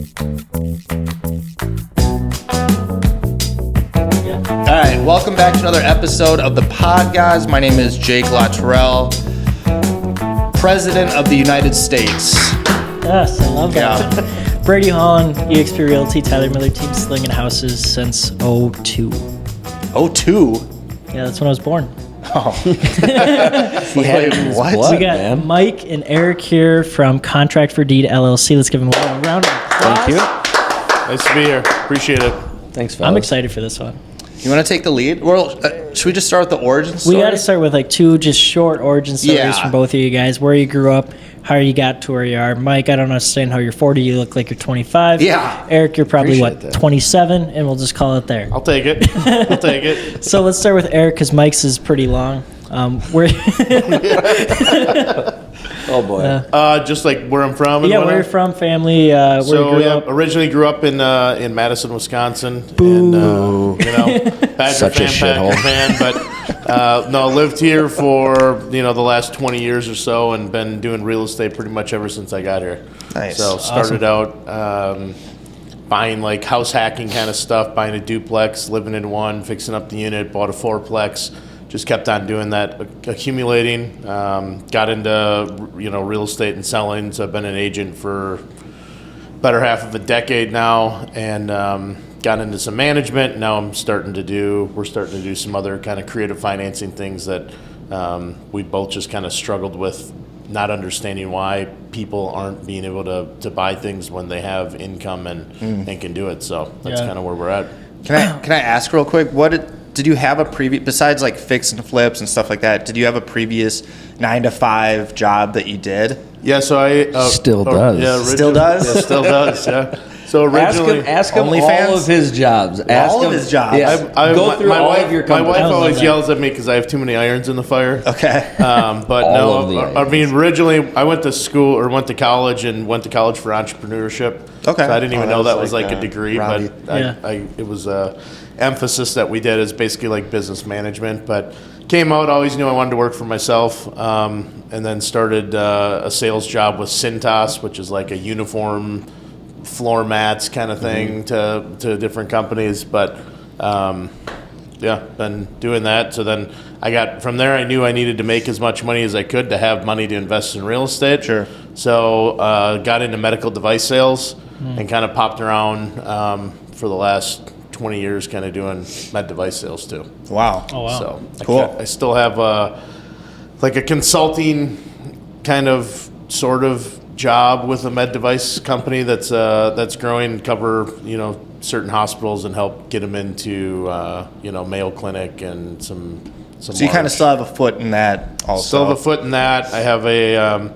All right, welcome back to another episode of the Pod Guys. My name is Jake Luttrell, President of the United States. Yes, I love that. Brady Holland, eXp Realty, Tyler Miller, Team Slinging Houses since 02. 02? Yeah, that's when I was born. Oh. Wait, what? blood, We got man. Mike and Eric here from Contract for Deed LLC. Let's give them a round of applause. Thank you. Nice to be here. Appreciate it. Thanks, fellas. I'm excited for this one. You want to take the lead? Well, should we just start with the origin story? We got to start with like two just short origin stories Yeah. from both of you guys. Where you grew up, how you got to where you are. Mike, I don't understand how you're 40. You look like you're 25. Yeah. Eric, you're probably, Appreciate that. 27, and we'll just call it there. I'll take it. I'll take it. So let's start with Eric because Mike's is pretty long. Where? Oh, boy. Just like where I'm from. And Yeah, where you're whatnot. from, family, where you So grew yeah, up. originally grew up in Madison, Wisconsin. Boo. And, Badger Such a fan, shithole. Packer fan, but no, lived here for the last 20 years or so, and been doing real estate pretty much ever since I got here. Nice. So started out buying like house hacking kind of stuff, buying a duplex, living in one, fixing up the unit, bought a fourplex. Just kept on doing that, accumulating. Got into real estate and selling. So I've been an agent for better half of a decade now, and got into some management. Now we're starting to do some other kind of creative financing things that we both just kind of struggled with, not understanding why people aren't being able to buy things when they have income and can do it. So that's Yeah. kind of where we're at. Can I ask real quick? Did you have a previous, besides like fix and flips and stuff like that? Did you have a previous 9-to-5 job that you did? Yeah, so I Still does. Yeah, Still does? Yeah, still does. Yeah. So originally, Ask him OnlyFans? all of his jobs. All of his jobs? Yeah. Go through my all wife, of your My companies. wife I love always that. yells at me because I have too many irons in the fire. Okay. But All of the no, I irons. mean, originally I went to school or went to college for entrepreneurship. Okay. So I didn't even Oh, know that that was was like like a degree, Robbie. but Yeah. it was a emphasis that we did as basically like business management. But came out, always knew I wanted to work for myself, and then started a sales job with Cintas, which is like a uniform floor mats kind of thing to different companies. But yeah, been doing that. So then from there, I knew I needed to make as much money as I could to have money to invest in real estate. Sure. So got into medical device sales and kind of popped around for the last 20 years, kind of doing med device sales too. Wow. Oh, wow. So Cool. I still have like a consulting kind of sort of job with a med device company that's growing, cover certain hospitals and help get them into Mayo Clinic and some. So you kind of still have a foot in that also. Still have a foot in that. I have a.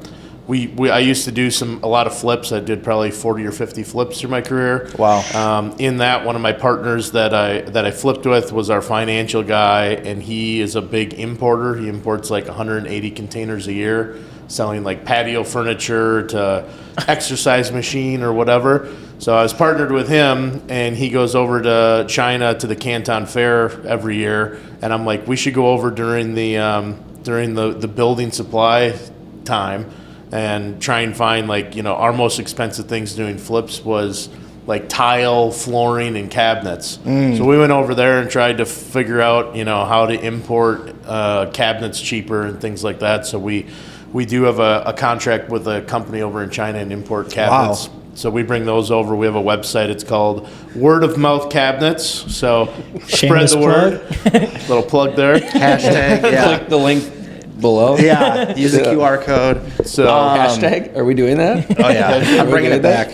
I used to do a lot of flips. I did probably 40 or 50 flips through my career. Wow. In that, one of my partners that I flipped with was our financial guy, and he is a big importer. He imports like 180 containers a year, selling like patio furniture to exercise machine or whatever. So I was partnered with him, and he goes over to China to the Canton Fair every year, and I'm like, we should go over during the building supply time and try and find our most expensive things doing flips was like tile, flooring, and cabinets. So we went over there and tried to figure out how to import cabinets cheaper and things like that. So we do have a contract with a company over in China and import cabinets. Wow. So we bring those over. We have a website. It's called Word of Mouth Cabinets. So spread Shameless the word. Little plug there. Hashtag, yeah. Click the link below. Yeah, use the QR code. So Hashtag? Are we doing that? Oh, yeah. I'm bringing it back.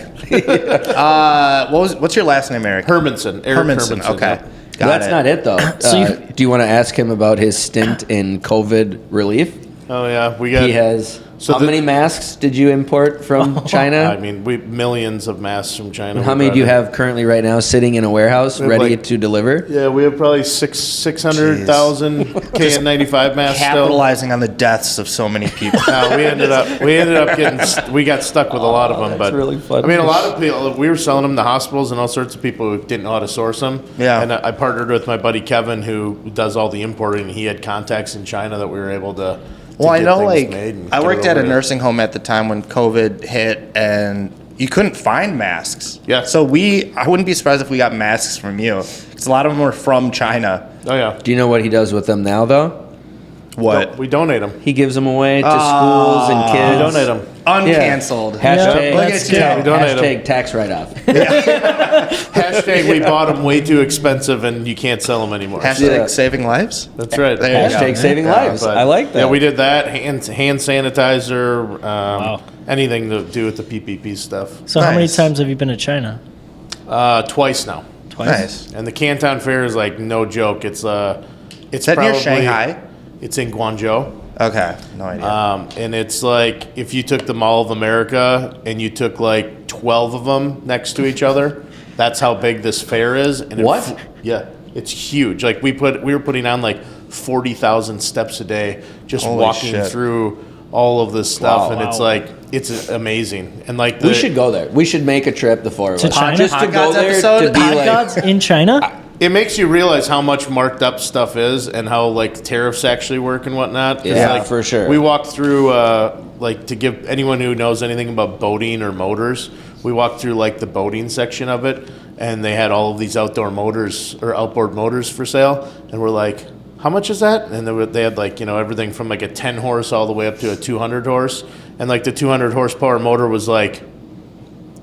What's your last name, Eric? Hermanson. Eric Hermanson. Okay. yeah. Got That's it. not it, though. Do you want to ask him about his stint in COVID relief? Oh yeah, we got. He has. So how the- many masks did you import from China? I mean, millions of masks from China. How many do you have currently right now sitting in a warehouse have ready like- to deliver? Yeah, we have probably 600,000 KN95 masks still. Capitalizing on the deaths of so many people. We ended up we got stuck with a lot of them. that's But really funny. I mean, a lot of people, we were selling them to hospitals and all sorts of people who didn't know how to source them. Yeah. And I partnered with my buddy Kevin, who does all the importing. He had contacts in China that we were able to. Well, I get know, things like, made and I get worked it at a over here. nursing home at the time when COVID hit, and you couldn't find masks. Yeah. So I wouldn't be surprised if we got masks from you. Because a lot of them are from China. Oh yeah. Do you know what he does with them now, though? What? We donate them. He gives them away to schools and We kids. donate them. Uncanceled. Hashtag, Look that's at you. good. We donate 'em. hashtag tax write-off. Hashtag we bought them way too expensive and you can't sell them anymore. Hashtag Yeah. saving lives. That's right. There you go. Hashtag saving lives. But, I like that. Yeah, we did that. Hand sanitizer. Anything to do with the PPP stuff. So how many Nice. times have you been to China? Twice now. Twice. Nice. And the Canton Fair is like no joke. It's Is that probably, near Shanghai? It's in Guangzhou. Okay. No idea. And it's like if you took the Mall of America and you took like 12 of them next to each other, that's how big this fair is. And What? Yeah, it's huge. Like we were putting on like 40,000 steps a day, just Holy walking shit. through all of this stuff, Wow. and it's Wow. like it's amazing. And like We should go there. We should make a trip, the four of To us. China? Just to Pod go Gods there episode? to be Pod like, gods in China? It makes you realize how much marked up stuff is and how like tariffs actually work and whatnot. 'Cause, Yeah, like, for sure. We walked through like to give anyone who knows anything about boating or motors, we walked through like the boating section of it, and they had all of these outdoor motors or outboard motors for sale, and we're like, how much is that? And they had like everything from like a 10 horse all the way up to a 200 horse, and like the 200 horsepower motor was like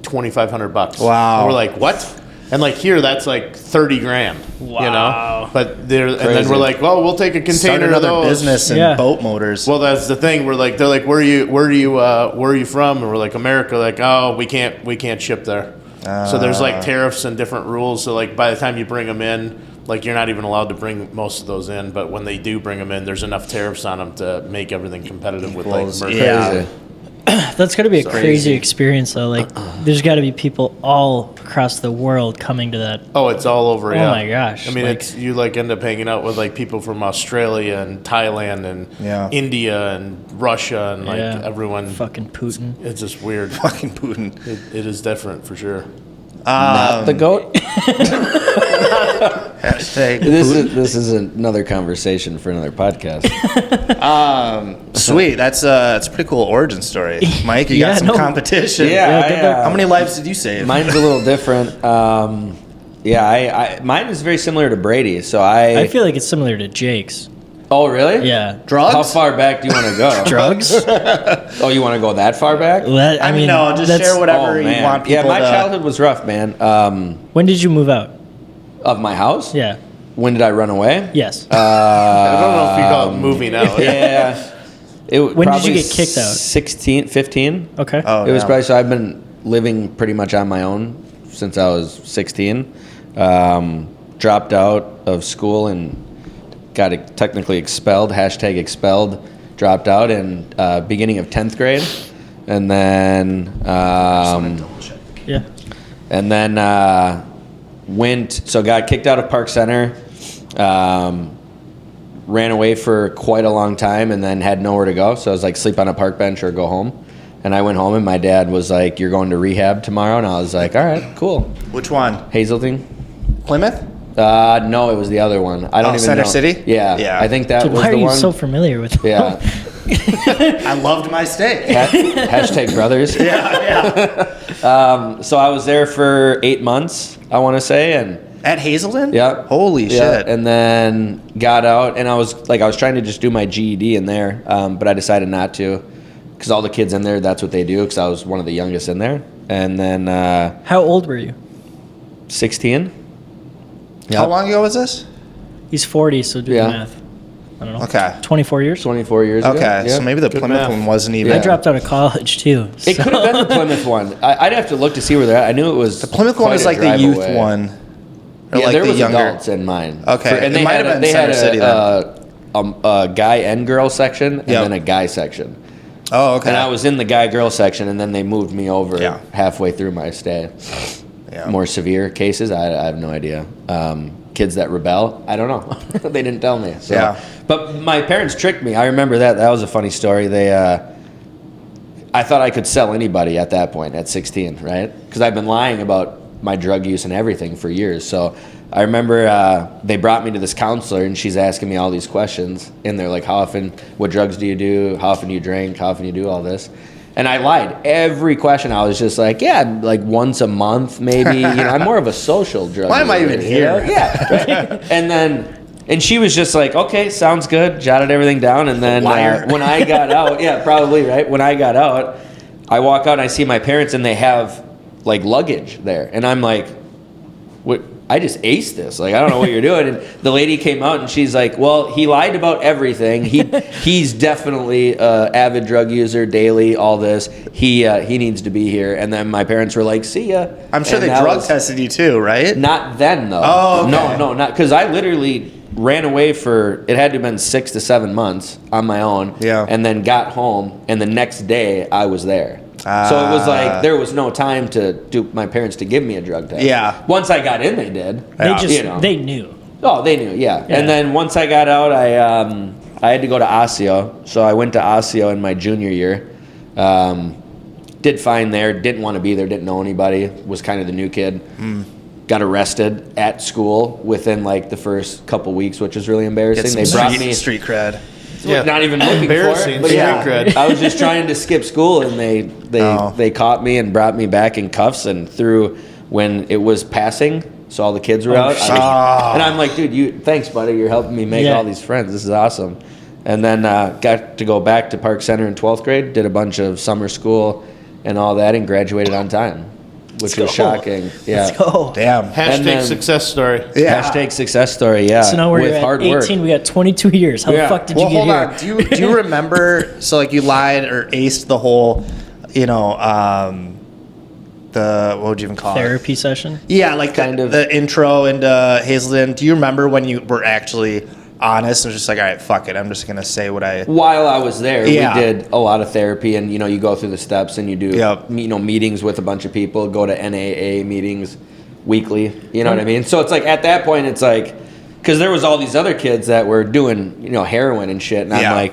$2,500. Wow. And we're like, what? And like here, that's like 30 grand. Wow. But there, and then Crazy. we're like, well, we'll take a Start container of another those. business in Yeah. boat motors. Well, that's the thing. They're like, where are you from? And we're like, America. Like, oh, we can't ship there. So there's like tariffs and different rules. So like by the time you bring them in, like you're not even allowed to bring most of those in. But when they do bring them in, there's enough tariffs on them to make everything competitive with like Equals- mercury. yeah. Crazy. That's got to be a crazy crazy. experience, though. Like, there's got to be people all across the world coming to that. Oh, it's all over. Oh yeah. my gosh, I mean, like- it's you like end up hanging out with like people from Australia and Thailand and Yeah. India and Russia and like Yeah. everyone. Fucking Putin. It's just weird. Fucking Putin. It is different for sure. Not the goat. Hashtag This is another conversation for another podcast. Sweet. That's a pretty cool origin story. Mike, you Yeah, got some no. competition. Yeah, good I, luck. How many lives did you save? Mine's a little different. Mine is very similar to Brady. So I feel like it's similar to Jake's. Oh, really? Yeah. Drugs? How far back do you want to go? Drugs? Oh, you want to go that far back? Well, I mean, no, just that's- share whatever Oh, you man. want Yeah, people my to. childhood was rough, man. When did you move out? Of my house? Yeah. When did I run away? Yes. I don't know if you call it moving out. Yeah. When did you get kicked out? 16, 15. Okay. Oh, It was yeah. probably, so I've been living pretty much on my own since I was 16. Dropped out of school and got technically expelled, hashtag expelled, dropped out in beginning of 10th grade. And then, Yeah. and then got kicked out of Park Center, ran away for quite a long time and then had nowhere to go. So I was like, sleep on a park bench or go home. And I went home and my dad was like, you're going to rehab tomorrow? And I was like, all right, cool. Which one? Hazeltine? Plymouth? No, it was the other one. I don't even Center know. City? Yeah. Yeah. I think that Dude, was why are the you one. so familiar with them? Yeah. I loved my steak. Hashtag brothers. Yeah. So I was there for 8 months, I want to say. And At Hazelden? yeah. Holy Yeah, shit. And then got out, and I was trying to just do my GED in there, but I decided not to, because all the kids in there, that's what they do, because I was one of the youngest in there. And then How old were you? 16. How long ago was this? He's 40, so do Yeah. the math. I don't know. Okay. 24 years? 24 years ago. Okay, Yeah. so maybe the Good Plymouth math. one wasn't even. I dropped out of college, too. It could have been the Plymouth one. I'd have to look to see where they're at. I knew it was The Plymouth one quite is a like the drive youth away. one. Or Yeah, like there the was younger. adults in mine. Okay, and it they might had have been they had Center City a guy and girl section, and Yep. then a guy section. Oh, okay. And I was in the guy girl section, and then they moved me over Yeah. halfway through my stay. Yeah. More severe cases, I have no idea. Kids that rebel, I don't know. They didn't tell me. So. Yeah. But my parents tricked me. I remember that. That was a funny story. I thought I could sell anybody at that point, at 16, right? Because I've been lying about my drug use and everything for years. So I remember they brought me to this counselor, and she's asking me all these questions. And they're like, how often, what drugs do you do? How often do you drink? How often do you do all this? And I lied. Every question, I was just like, yeah, like once a month, maybe. You know, I'm more of a social drug Why am I user, even you know? here? Yeah. Right? And she was just like, okay, sounds good. Jotted everything down. And then when I got out, yeah, probably, right? When I got out, I walk out and I see my parents and they have like luggage there. And I'm like, what? I just aced this. Like, I don't know what you're doing. And the lady came out and she's like, well, he lied about everything. He's definitely an avid drug user, daily, all this. He needs to be here. And then my parents were like, see ya. I'm sure And they that drug was- tested you too, right? Not then, though. Oh, okay. No, not because I literally ran away for, it had to have been 6 to 7 months on my own. Yeah. And then got home, and the next day I was there. So it was like, there was no time to do my parents to give me a drug test. Yeah. Once I got in, they did. They Yeah. just You know. they knew. Oh, they knew, yeah. Yeah. And then once I got out, I had to go to Osseo. So I went to Osseo in my junior year. Did fine there. Didn't want to be there. Didn't know anybody. Was kind of the new kid. Got arrested at school within like the first couple weeks, which was really embarrassing. Get They some brought street, me street cred. not even looking for Embarrassing. it. But Street yeah, cred. I was just trying to skip school, and they caught me and brought me back in cuffs and threw when it was passing. So all the kids were out, shit. and I'm like, dude, thanks, buddy. You're helping me make Yeah. all these friends. This is awesome. And then got to go back to Park Center in 12th grade. Did a bunch of summer school and all that, and graduated on time, which was shocking. Yeah. Let's go. Damn. Hashtag then- success story. Yeah. Hashtag success story. Yeah. So now we're with at hard 18. work. We got 22 years. How Yeah. the fuck did Well, you get hold here? on. Do you remember? So like you lied or aced the whole, you know, the what would you even call it? Therapy session. Yeah, like Kind of. the intro into Hazelden. Do you remember when you were actually honest and was just like, all right, fuck it, I'm just gonna say what I. While I was there, Yeah. we did a lot of therapy, and you go through the steps, and you do Yep. meetings with a bunch of people, go to NAA meetings weekly. You know what I mean? So it's like at that point, it's like because there was all these other kids that were doing heroin and shit, and Yeah. I'm like,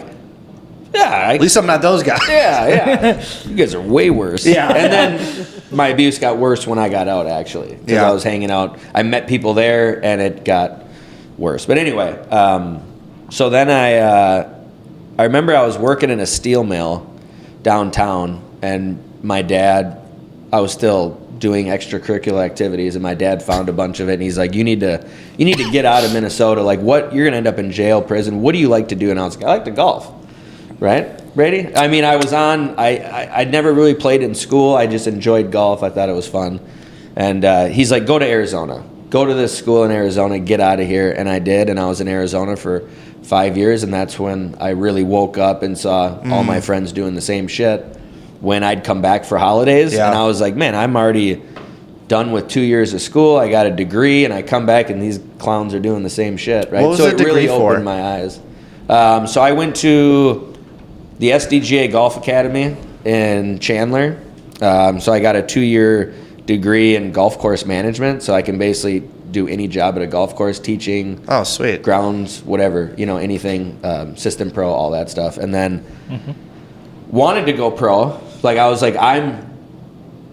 yeah, At least I'm not those guys. yeah, you guys are way worse. Yeah. And then my abuse got worse when I got out, actually, because Yeah. I was hanging out. I met people there, and it got worse. But anyway, so then I remember I was working in a steel mill downtown, and my dad, I was still doing extracurricular activities, and my dad found a bunch of it, and he's like, you need to get out of Minnesota. Like, what, you're gonna end up in jail, prison. What do you like to do? And I was like, I like to golf. Right, Brady? I mean, I'd never really played in school. I just enjoyed golf. I thought it was fun. And he's like, go to Arizona. Go to this school in Arizona. Get out of here. And I did. And I was in Arizona for 5 years. And that's when I really woke up and saw all my friends doing the same shit when I'd come back for holidays. Yeah. And I was like, man, I'm already done with 2 years of school. I got a degree. And I come back and these clowns are doing the same shit. Right. What was so the it really degree for? opened my eyes. So I went to the SDGA Golf Academy in Chandler. So I got a 2-year degree in golf course management. So I can basically do any job at a golf course, teaching, Oh, sweet. grounds, whatever, anything, system pro, all that stuff. And then wanted to go pro. Like I was like, I'm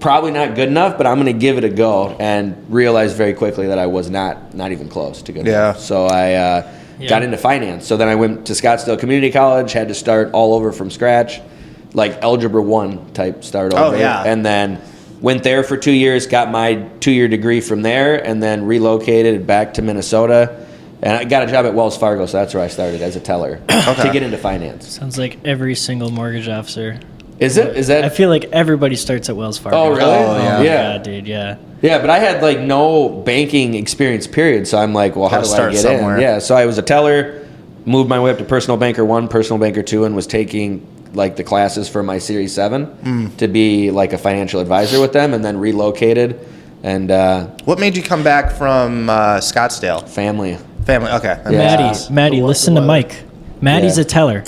probably not good enough, but I'm going to give it a go, and realized very quickly that I was not even close to good Yeah. enough. So I got into finance. So then I went to Scottsdale Community College, had to start all over from scratch, like Algebra 1 type start over. yeah. And then went there for 2 years, got my 2-year degree from there, and then relocated back to Minnesota. And I got a job at Wells Fargo, so that's where I started as a teller to get into finance. Sounds like every single mortgage officer. Is it? Is that? I feel like everybody starts at Wells Fargo. Oh, really? Oh, yeah. my Yeah. God, dude. Yeah. Yeah, but I had like no banking experience, period. So I'm like, well, how Gotta do I start get somewhere. in? Yeah, so I was a teller, moved my way up to personal banker 1, personal banker 2, and was taking like the classes for my Series 7 to be like a financial advisor with them, and then relocated and What made you come back from Scottsdale? family. Family. Okay. That Yeah. makes Maddie, sense. Maddie, listen to Mike. Maddie's Yeah. a teller.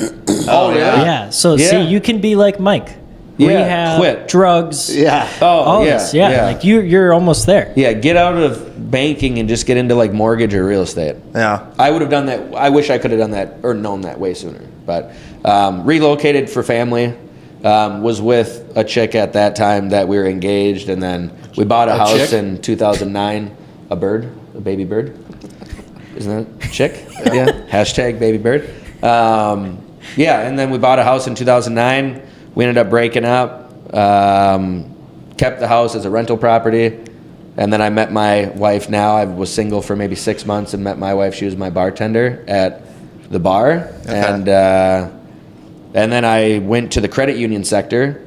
Oh, yeah. Yeah. So Yeah. see, you can be like Mike. Yeah, Rehab, quit. drugs, Yeah. Oh, all yeah, this. Yeah. Like you're almost there. Yeah, get out of banking and just get into like mortgage or real estate. Yeah. I would have done that. I wish I could have done that or known that way sooner. But relocated for family. Was with a chick at that time that we were engaged, and then we bought a house chick? in 2009. A baby bird. Isn't that chick? Yeah. Hashtag baby bird. Yeah, and then we bought a house in 2009. we ended up breaking up. Kept the house as a rental property, and then I met my wife. Now I was single for maybe 6 months and met my wife. She was my bartender at the bar, and then I went to the credit union sector,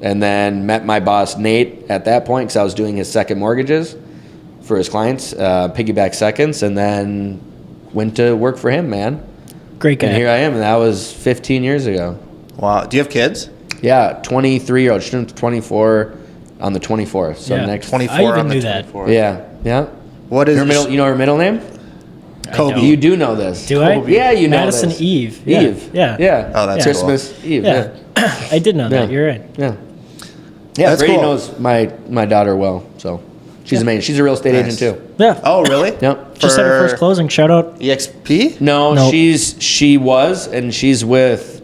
and then met my boss Nate at that point because I was doing his second mortgages for his clients, piggyback seconds, and then went to work for him, man. Great guy. And here I am, and that was 15 years ago. Wow. Do you have kids? Yeah, 23-year-old. She's 24 on the 24th. So Yeah. next 24 I even on the knew that. 24th. Yeah. What is Her middle, you know her middle name? Kobe. don't. You do know this. Do I? Yeah, you know Madison this. Eve. Yeah. Eve. Yeah. Yeah. Oh, that's Christmas Eve. Yeah. Yeah. I did know that. Yeah. You're right. Yeah. Yeah, That's Brady cool. knows my daughter well, so she's amazing. She's a real estate Nice. agent too. Yeah. Oh, really? Yep. Just had her first For closing. Shout out. EXP? No, Nope. she was, and she's with.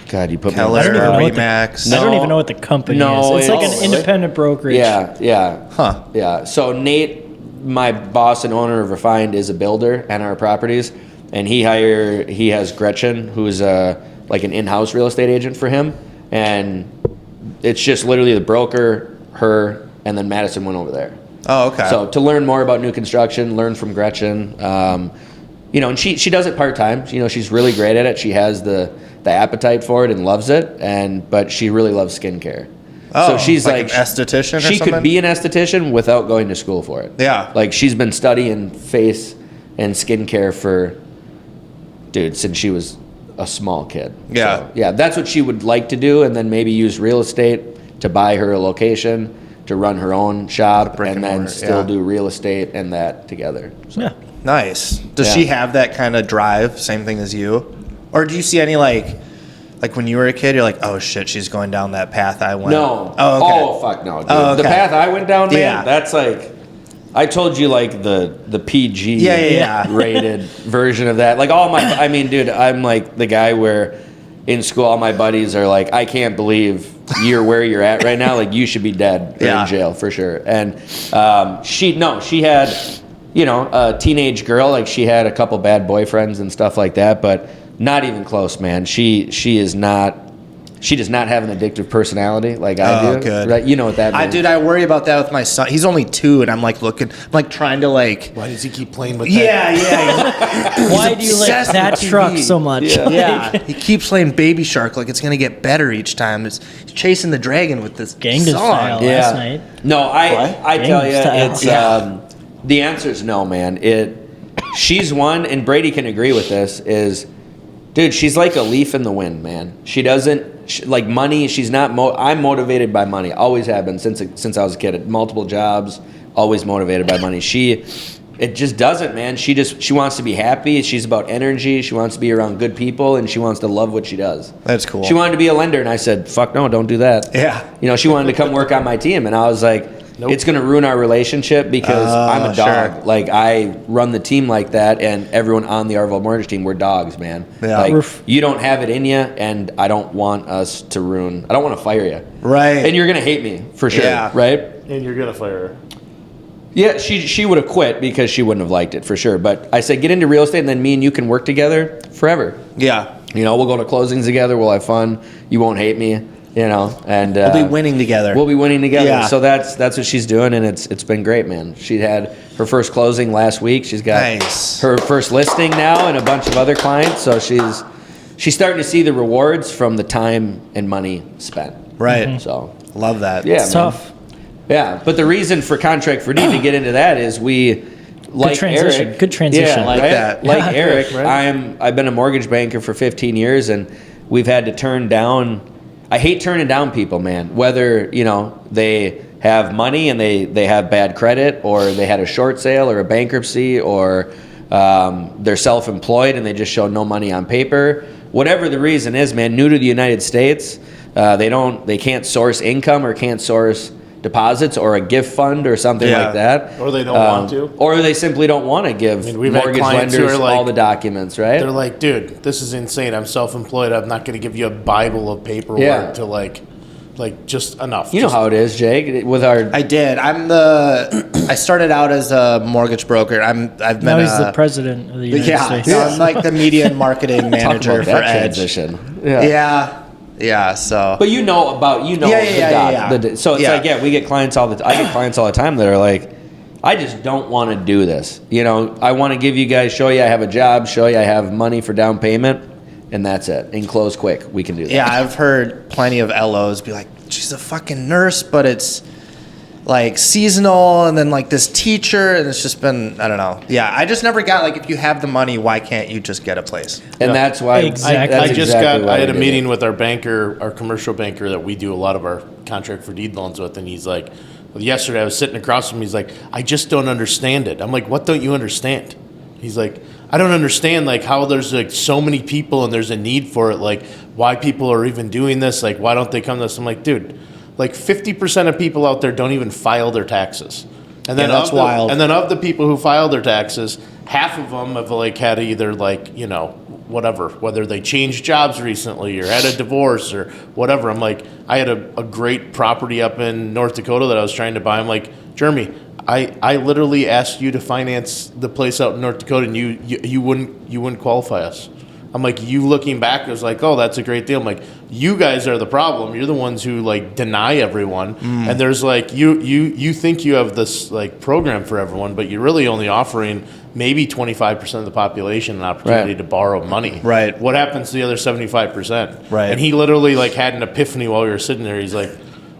God, you put me. on Keller, the don't even know what the- Remax. I don't No. even know what the company No, is. It's like it's- an independent brokerage. Yeah. Huh. Yeah. So Nate, my boss and owner of Refined, is a builder and our properties, and he has Gretchen, who's like an in-house real estate agent for him, and it's just literally the broker, her, and then Madison went over there. Oh, okay. So to learn more about new construction, learn from Gretchen. And she does it part time. She's really great at it. She has the appetite for it and loves it. But she really loves skincare. Oh, so she's like an esthetician or She something? could be an esthetician without going to school for it. Yeah. Like she's been studying face and skincare since she was a small kid. Yeah. So, yeah, that's what she would like to do, and then maybe use real estate to buy her a location, to run her own shop, brick and and then mortar, still yeah. do real estate and that together. So. Yeah. Nice. Does Yeah. she have that kind of drive? Same thing as you? Or do you see any like when you were a kid, you're like, oh shit, she's going down that path I went? No. Oh, okay. Oh, fuck no, dude. Oh, okay. The path I went down, man, Yeah. that's like, I told you like the PG Yeah. rated version of that. Like dude, I'm like the guy where in school all my buddies are like, I can't believe you're where you're at right now. Like you should be dead or Yeah. in jail for sure. And she had, a teenage girl. Like she had a couple bad boyfriends and stuff like that, but not even close, man. She does not have an addictive personality like I do. Good. Right? You know what that means. I worry about that with my son. He's only 2, and I'm like trying to like. Why does he keep playing with Yeah, yeah. Why do you like obsessed that with truck TV. so much? Yeah, he keeps playing Baby Shark like it's gonna get better each time. He's chasing the dragon with this Gangnam song. Style last night. No, I tell you, Gangnam it's Style. the answer is no, man. She's one, and Brady can agree with this. Dude, she's like a leaf in the wind, man. She doesn't like money. She's not. I'm motivated by money. Always have been since I was a kid. At multiple jobs, always motivated by money. It just doesn't, man. She wants to be happy. She's about energy. She wants to be around good people, and she wants to love what she does. That's cool. She wanted to be a lender, and I said, "Fuck no, don't do that." Yeah. She wanted to come work on my team, and I was like, Nope. "It's going to ruin our relationship because I'm a dog. sure. Like I run the team like that, and everyone on the Arville Mortgage team, we're dogs, man. Yeah. Like Oof. you don't have it in you, and I don't want us to ruin. I don't want to fire you, Right. and you're going to hate me for sure, Yeah. right?" And you're gonna fire her. Yeah, she would have quit because she wouldn't have liked it for sure. But I said, get into real estate, and then me and you can work together forever. Yeah. We'll go to closings together. We'll have fun. You won't hate me. And We'll be winning together. We'll be winning together. Yeah. So that's what she's doing, and it's been great, man. She had her first closing last week. She's got Nice. her first listing now, and a bunch of other clients. So she's starting to see the rewards from the time and money spent. Right. So Love that. yeah, It's man. tough. Yeah, but the reason for Contract for D to get into that is we like transition. Eric. Good transition. Yeah, Like right? that. Like Yeah. Eric, Right. I've been a mortgage banker for 15 years, and we've had to turn down. I hate turning down people, man. Whether they have money and they have bad credit, or they had a short sale or a bankruptcy, or they're self-employed and they just show no money on paper. Whatever the reason is, man. New to the United States, they can't source income or can't source deposits or a gift fund or something Yeah. like that. Or they don't want to. Or they simply don't want to give we've had mortgage clients who lenders are like- all the documents, right? They're like, dude, this is insane. I'm self-employed. I'm not gonna give you a Bible of paperwork Yeah. to like just enough. You know Just- how it is, Jake, with our... I did. I started out as a mortgage broker. I've been Now he's the president of the United yeah, States. so I'm like the media and marketing Talk manager about for that Edge. transition. Yeah. Yeah, so. But you know about Yeah, the so it's like we get clients I get clients all the time that are like, I just don't want to do this. You know, I want to give you guys, show you I have a job, show you I have money for down payment, and that's it. And close quick. We can do that. Yeah, I've heard plenty of LOs be like, she's a fucking nurse, but it's like seasonal, and then like this teacher, and it's just been, I don't know. Yeah, I just never got like, if you have the money, why can't you just get a place? And that's why Exactly. I had a meeting with our banker, our commercial banker that we do a lot of our contract for deed loans with, and he's like, yesterday I was sitting across from him, he's like, I just don't understand it. I'm like, what don't you understand? He's like, I don't understand like how there's like so many people and there's a need for it, like why people are even doing this, like why don't they come to us? I'm like, dude, like 50% of people out there don't even file their taxes. And then that's wild. And then of the people who file their taxes, half of them have like had either like, you know, whatever, whether they changed jobs recently or had a divorce or whatever. I'm like, I had a great property up in North Dakota that I was trying to buy. I'm like, Jeremy, I literally asked you to finance the place out in North Dakota, and you wouldn't qualify us. I'm like, you looking back, it was like, oh, that's a great deal. I'm like, you guys are the problem. You're the ones who like deny everyone. And there's like, you think you have this like program for everyone, but you're really only offering maybe 25% of the population an opportunity to borrow money. Right. What happens to the other 75%? Right. And he literally like had an epiphany while we were sitting there. He's like,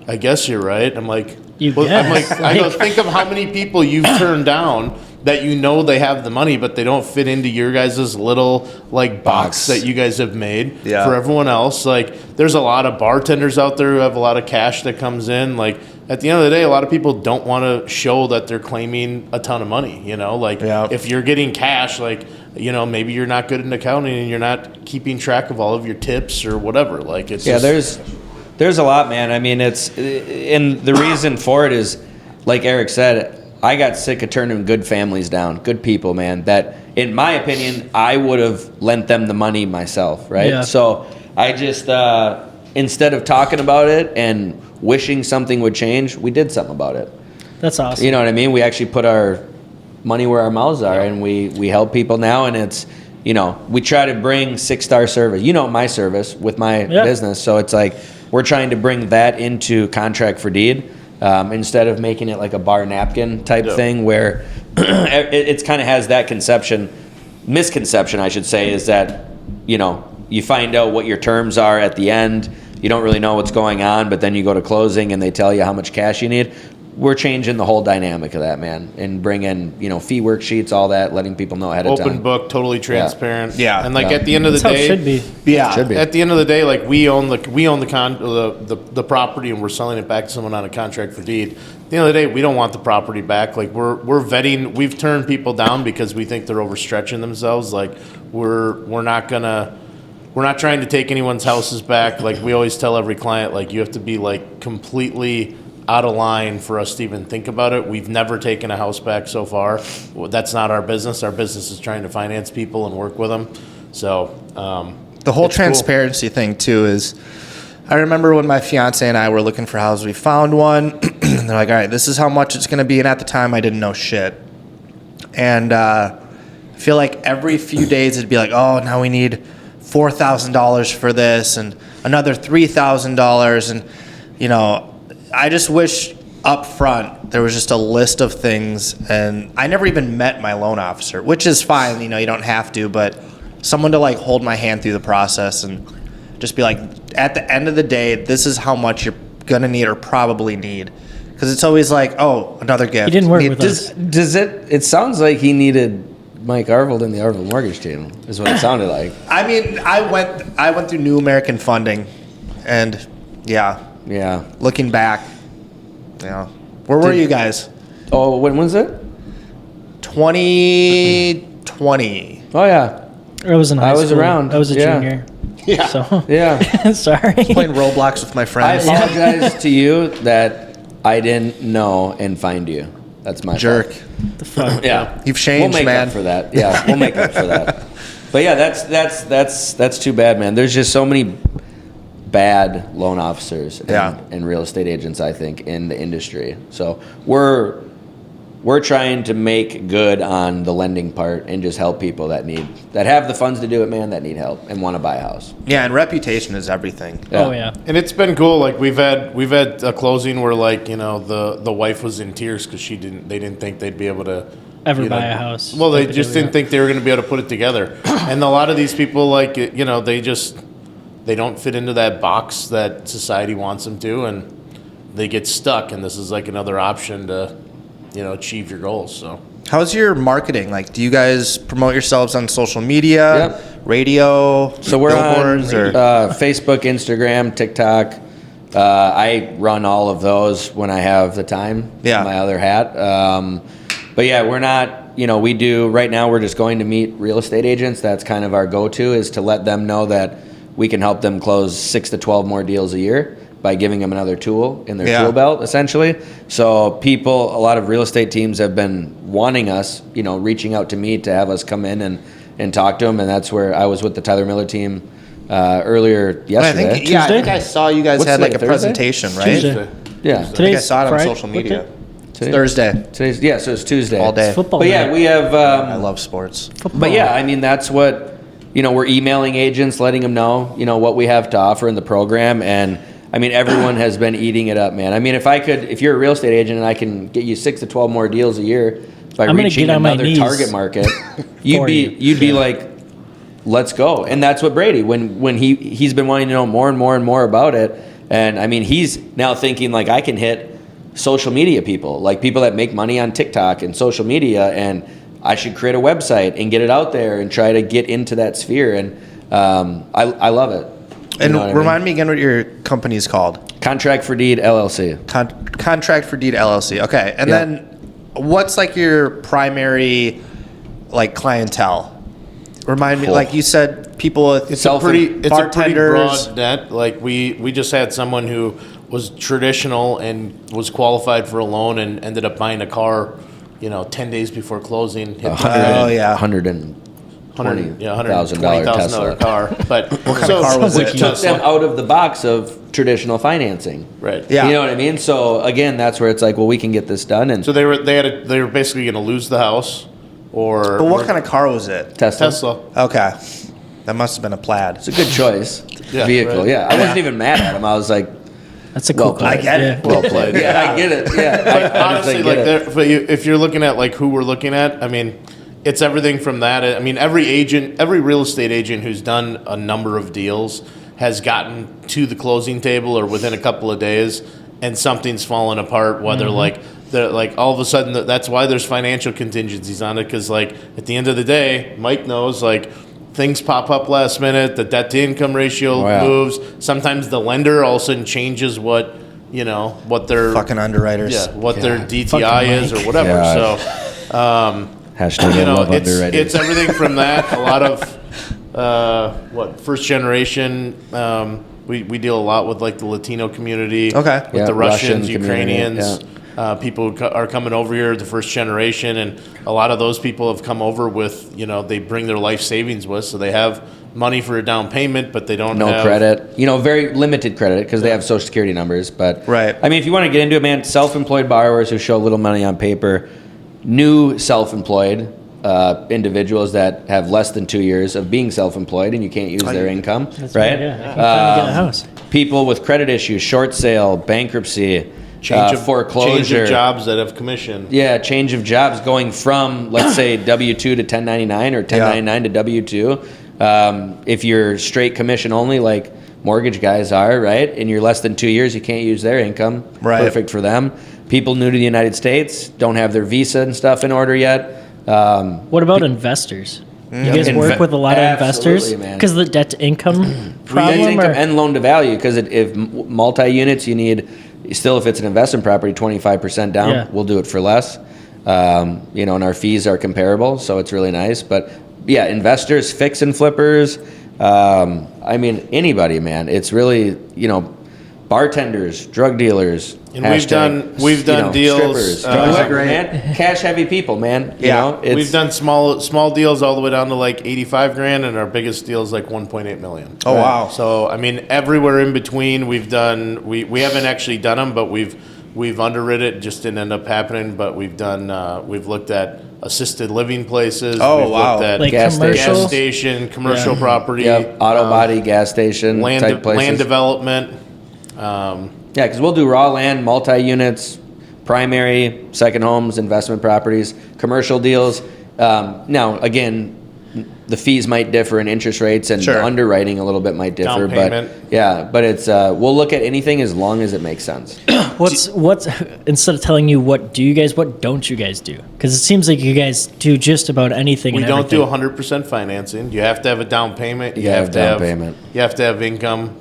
I guess you're right. I'm like, You I'm like, guess. I go, think of how many people you've turned down that you know they have the money, but they don't fit into your guys' little like box that you guys have made for everyone else. Like, there's a lot of bartenders out there who have a lot of cash that comes in. Like, at the end of the day, a lot of people don't want to show that they're claiming a ton of money. You know, like if you're getting cash, like, you know, maybe you're not good in accounting and you're not keeping track of all of your tips or whatever. Like, it's there's a lot, man. I mean, and the reason for it is, like Eric said, I got sick of turning good families down, good people, man, that, in my opinion, I would have lent them the money myself, right? Yeah. So I just, instead of talking about it and wishing something would change, we did something about it. That's awesome. You know what I mean? We actually put our money where our mouths are, and we help people now, and it's, you know, we try to bring 6-star service. You know, my service with my business, so it's like we're trying to bring that into contract for deed. Instead of making it like a bar napkin type thing where it's kind of has that misconception, I should say, is that, you know, you find out what your terms are at the end, you don't really know what's going on, but then you go to closing and they tell you how much cash you need. We're changing the whole dynamic of that, man, and bringing, you know, fee worksheets, all that, letting people know ahead of time. Open book, totally transparent. Yeah. And like at the end of the That's how day, it should be. Yeah. Should be. at the end of the day, like we own the property and we're selling it back to someone on a contract for deed. At the end of the day, we don't want the property back. Like we're vetting. We've turned people down because we think they're overstretching themselves. Like we're not trying to take anyone's houses back. Like we always tell every client, like you have to be like completely out of line for us to even think about it. We've never taken a house back so far. That's not our business. Our business is trying to finance people and work with them. So the whole it's transparency thing too is, I remember when my fiance and I were looking for houses, we found one, and they're like, all right, this is how much it's going to be. And at the time I didn't know shit. And I feel like every few days it'd be like, oh, now we need $4,000 for this and another $3,000. And, you know, I just wish up front there was just a list of things, and I never even met my loan officer, which is fine, you know, you don't have to, but someone to like hold my hand through the process and just be like, at the end of the day, this is how much you're gonna need or probably need, because it's always like, oh, another gift. He didn't work with us. Does it sounds like he needed Mike Arvold in the Arvold mortgage team, is what it sounded like. I mean, I went through New American Funding, and yeah, looking back, yeah. Where were you guys? Oh, when was it? 2020. Oh yeah, I was in high school. I was around. I was a junior. Yeah. So yeah. sorry. Playing Roblox with my I friends. apologize to you that I didn't know and find you. That's my Jerk. fault. The fuck. Yeah, You've changed, we'll make man. up for that. Yeah, we'll make up for that. But yeah, that's too bad, man. There's just so many bad loan officers and real estate agents, I think, in the industry. So we're we're trying to make good on the lending part and just help people that have the funds to do it, man, that need help and want to buy a house. Yeah, and reputation is everything. Oh yeah. And it's been cool. Like we've had a closing where like, you know, the wife was in tears because they didn't think they'd be able to Ever you know, buy a house. Well, they type of just deal, didn't think they were going to be able to put it together. And a lot of these people, like, you know, they don't fit into that box that society wants them to, and they get stuck. And this is like another option to, you know, achieve your goals. So How's your marketing? Like, do you guys promote yourselves on social media, Yep. radio, So we're on billboards, or Facebook, Instagram, TikTok. I run all of those when I have the time. Yeah. My other hat. But yeah, we're not, you know, we do, right now we're just going to meet real estate agents. That's kind of our go-to, is to let them know that we can help them close 6 to 12 more deals a year by giving them another tool in their Yeah. tool belt, essentially. So a lot of real estate teams have been wanting us, you know, reaching out to me to have us come in and talk to them. And that's where I was with the Tyler Miller team earlier I yesterday. think, yeah, I think I saw you guys What's had like today, a Thursday? presentation, right? Tuesday. Yeah. I think I Today's saw it on Friday? social What media. day? It's Thursday. Today's, yeah, so it's Tuesday. All day. It's football But yeah, night. we have. I love sports. But yeah, I mean, that's what, you know, we're emailing agents, letting them know, you know, what we have to offer in the program. And I mean, everyone has been eating it up, man. I mean, if you're a real estate agent and I can get you 6 to 12 more deals a year by I'm gonna reaching get on my another knees target market, you'd for be you. like, let's go. And that's what Brady, when he's been wanting to know more and more and more about it. And I mean, he's now thinking like, I can hit social media people, like people that make money on TikTok and social media, and I should create a website and get it out there and try to get into that sphere. And I love it. You And know what I mean? remind me again what your company is called. Contract for Deed LLC. Contract for Deed LLC. Okay, and Yeah. then what's like your primary like clientele? Remind me, Cool. like you said, people with it's a pretty bartenders. broad net. Like we just had someone who was traditional and was qualified for a loan and ended up buying a car, you know, 10 days before closing. Hit Oh, yeah. $120,000 Tesla. car. But what kind of car was it? Which took them out of the box of traditional financing. Right. Yeah. You know what I mean? So again, that's where it's like, well, we can get this done. And So they were basically going to lose the house, or But what kind of car was it? Tesla. Okay, that must have been a Plaid. It's a good choice. Yeah, Vehicle. right. Yeah. I wasn't even mad at him. I was like, That's a cool. Well, I play. get it. Yeah. well played. Yeah, I get it. Yeah. But I honestly, like if you're looking at like who we're looking at, I mean, it's everything from that. I mean, every real estate agent who's done a number of deals has gotten to the closing table or within a couple of days, and something's fallen apart. Whether like they're like all of a sudden that's why there's financial contingencies on it, because like at the end of the day, Mike knows like things pop up last minute. The debt to income ratio Oh, yeah. moves. Sometimes the lender all of a sudden changes what their Fucking underwriters. yeah, what their DTI Fucking is or Mike. whatever. God. So, Hashtag you I know, love it's underwriters. everything from that. A lot of first generation. We deal a lot with like the Latino community. Okay. With Yeah, the Russian Russians, community, Ukrainians. People who are coming over here, the first generation, and a lot of those people have come over with, they bring their life savings with, so they have money for a down payment, but they don't No have credit, very limited credit because they have social security numbers. But Right. I mean, if you want to get into it, man, self-employed borrowers who show a little money on paper, new self-employed individuals that have less than 2 years of being self-employed and you can't use their income, That's right? Yeah. I can finally get a house. People with credit issues, short sale, bankruptcy, foreclosure, change of jobs that have commission. Yeah, change of jobs going from, let's say, W-2 to 1099 or 1099 to W-2. If you're straight commission only, like mortgage guys are, right? And you're less than 2 years, you can't use their income. Right. Perfect for them. People new to the United States don't have their visa and stuff in order yet. What about investors? You guys work with a lot of investors Absolutely, man. because of the debt to income Debt to problem. income Or, and loan to value, because if multi-units, you need, still if it's an investment property, 25% down. Yeah. We'll do it for less. And our fees are comparable, so it's really nice. But yeah, investors, fix and flippers. Anybody, man. It's really, bartenders, drug dealers. And we've done deals, strippers, whoever, man. Cash heavy people, man. We've done small deals all the way down to like 85 grand, and our biggest deal is like 1.8 million. Oh, wow. So I mean, everywhere in between, we've done. We haven't actually done them, but we've We've underwritten it, just didn't end up happening. But we've looked at assisted living places. Oh, we've wow. looked at Like Gas commercial. gas station, commercial property, Yep, auto body, gas station type places. land development. Yeah, because we'll do raw land, multi-units, primary, second homes, investment properties, commercial deals. Now, again, the fees might differ and interest rates and Sure. the underwriting a little bit might differ. Down payment. But yeah, but it's we'll look at anything as long as it makes sense. What's instead of telling you what don't you guys do? Because it seems like you guys do just about anything. We and don't do everything. 100% financing. You have to have a down payment. You have down payment. You have to have income.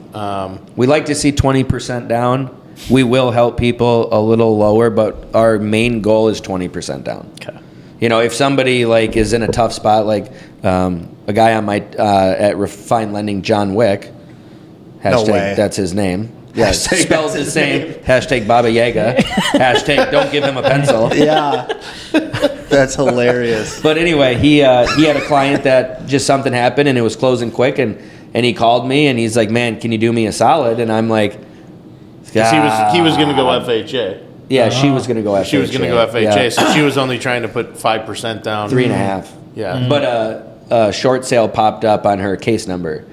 We like to see 20% down. We will help people a little lower, but our main goal is 20% down. Okay. You know, if somebody like is in a tough spot, like a guy on my at Refined Lending, John Wick, hashtag way. that's his name. Yeah, Hashtag spelled that's the his same. name. Hashtag Baba Yaga. Hashtag don't give him a pencil. Yeah. That's hilarious. But anyway, he had a client that just something happened and it was closing quick, and he called me and he's like, "Man, can you do me a solid?" And I'm like, 'Cause he was going to go FHA. "Yeah, she was going to go FHA. She was going to go FHA, Yeah. so she was only trying to put 5% down. 3.5. Yeah. But a short sale popped up on her case number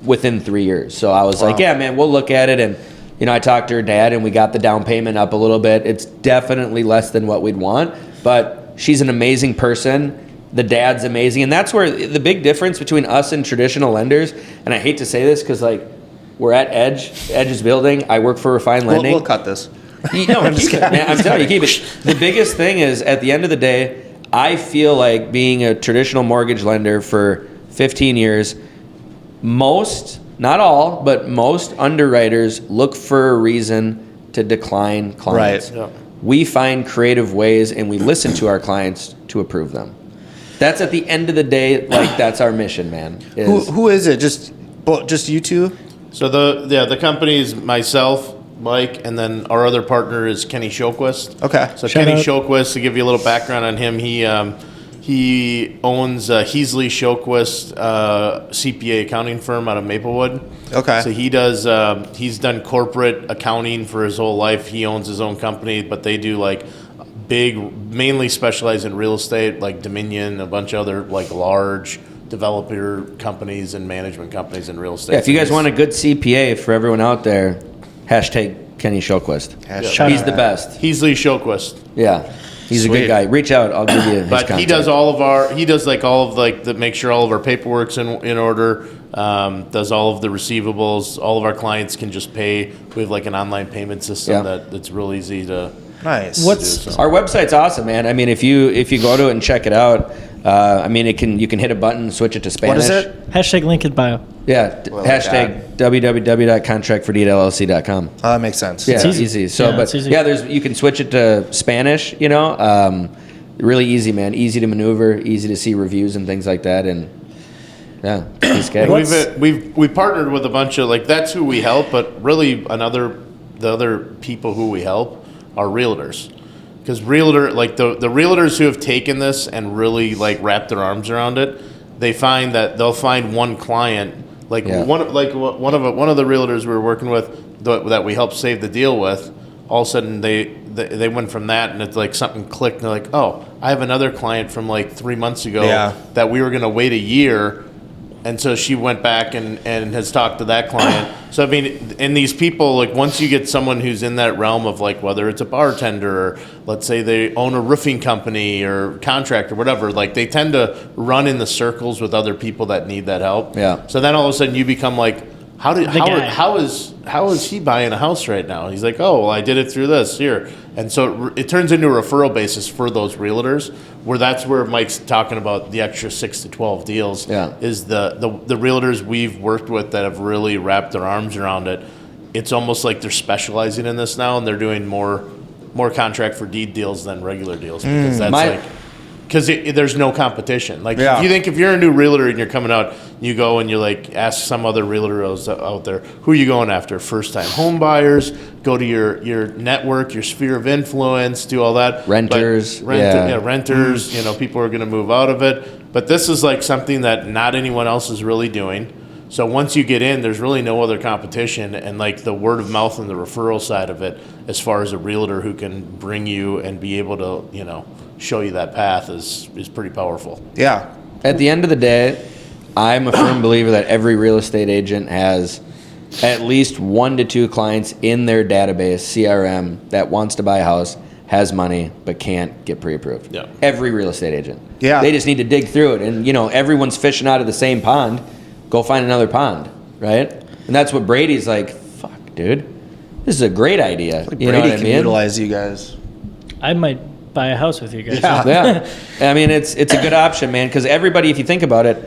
within 3 years. So I was like, yeah, man, we'll look at it. And, you know, I talked to her dad and we got the down payment up a little bit. It's definitely less than what we'd want, but she's an amazing person. The dad's amazing. And that's where the big difference between us and traditional lenders, and I hate to say this because, like, we're at Edge. Edge is building. I work for Refined Lending. We'll cut this. No, keep it, man. I'm telling you, keep it. The biggest thing is, at the end of the day, I feel like being a traditional mortgage lender for 15 years, most, not all, but most underwriters look for a reason to decline clients. Right. Yeah. We find creative ways and we listen to our clients to approve them. That's at the end of the day, like, that's our mission, man. is- Who is it? Just you two? So the company is myself, Mike, and then our other partner is Kenny Showquist. Okay. So Shout Kenny out. Showquist, to give you a little background on him, he owns Heasley Showquist CPA accounting firm out of Maplewood. Okay. So he does. He's done corporate accounting for his whole life. He owns his own company, but they do like mainly specialize in real estate, like Dominion, a bunch of other like large developer companies and management companies in real estate. Yeah, if you guys want a good CPA for everyone out there, hashtag Kenny Showquist. Hashtag He's the best. Heasley Showquist. Yeah, he's a Sweet. good guy. Reach out. I'll give you his But contact. he does make sure all of our paperwork's in order. Does all of the receivables. All of our clients can just pay. We have like an online payment system Yeah. that's real easy to. Nice. What's do so. Our website's awesome, man. I mean, if you go to it and check it out, I mean, you can hit a button, switch it to Spanish. What is it? hashtag link in bio? Yeah, hashtag www.contractfordeedllc.com. Oh, that makes sense. Yeah, It's easy. easy. So, Yeah, but it's easy. yeah, you can switch it to Spanish. You know, really easy, man. Easy to maneuver, easy to see reviews and things like that. And yeah, he's And good. we've partnered with a bunch of like that's who we help, but really the other people who we help are realtors. Because the realtors who have taken this and really like wrapped their arms around it, they find that they'll find one client, like Yeah. one of the realtors we were working with that we helped save the deal with. All of a sudden they went from that and it's like something clicked. And they're like, oh, I have another client from like 3 months ago Yeah. that we were going to wait a year. And so she went back and has talked to that client. So, I mean, and these people, like, once you get someone who's in that realm of, like, whether it's a bartender or, let's say, they own a roofing company or contractor, whatever, like, they tend to run in the circles with other people that need that help. Yeah. So then all of a sudden you become like, how guy. is he buying a house right now? He's like, oh, well, I did it through this here. And so it turns into a referral basis for those realtors, where that's where Mike's talking about the extra 6 to 12 deals. Yeah. Is the realtors we've worked with that have really wrapped their arms around it. It's almost like they're specializing in this now, and they're doing more contract for deed deals than regular deals because because there's no competition. Like Yeah. if you're a new realtor and you're coming out, you go and you like ask some other realtor out there, who are you going after? First time home buyers, go to your network, your sphere of influence, do all that. Renters, But renters, people are going to move out of it. But this is like something that not anyone else is really doing. So once you get in, there's really no other competition, and like the word of mouth and the referral side of it, as far as a realtor who can bring you and be able to, show you that path is pretty powerful. Yeah. At the end of the day, I'm a firm believer that every real estate agent has at least 1 to 2 clients in their database, CRM, that wants to buy a house, has money, but can't get pre-approved. Yeah. Every real estate agent. Yeah. They just need to dig through it. And, everyone's fishing out of the same pond. Go find another pond, right? And that's what Brady's like, fuck, dude. This is a great idea. Brady You know what I can mean? utilize you guys. I might buy a house with you guys. Yeah. I mean, it's a good option, man, because everybody, if you think about it,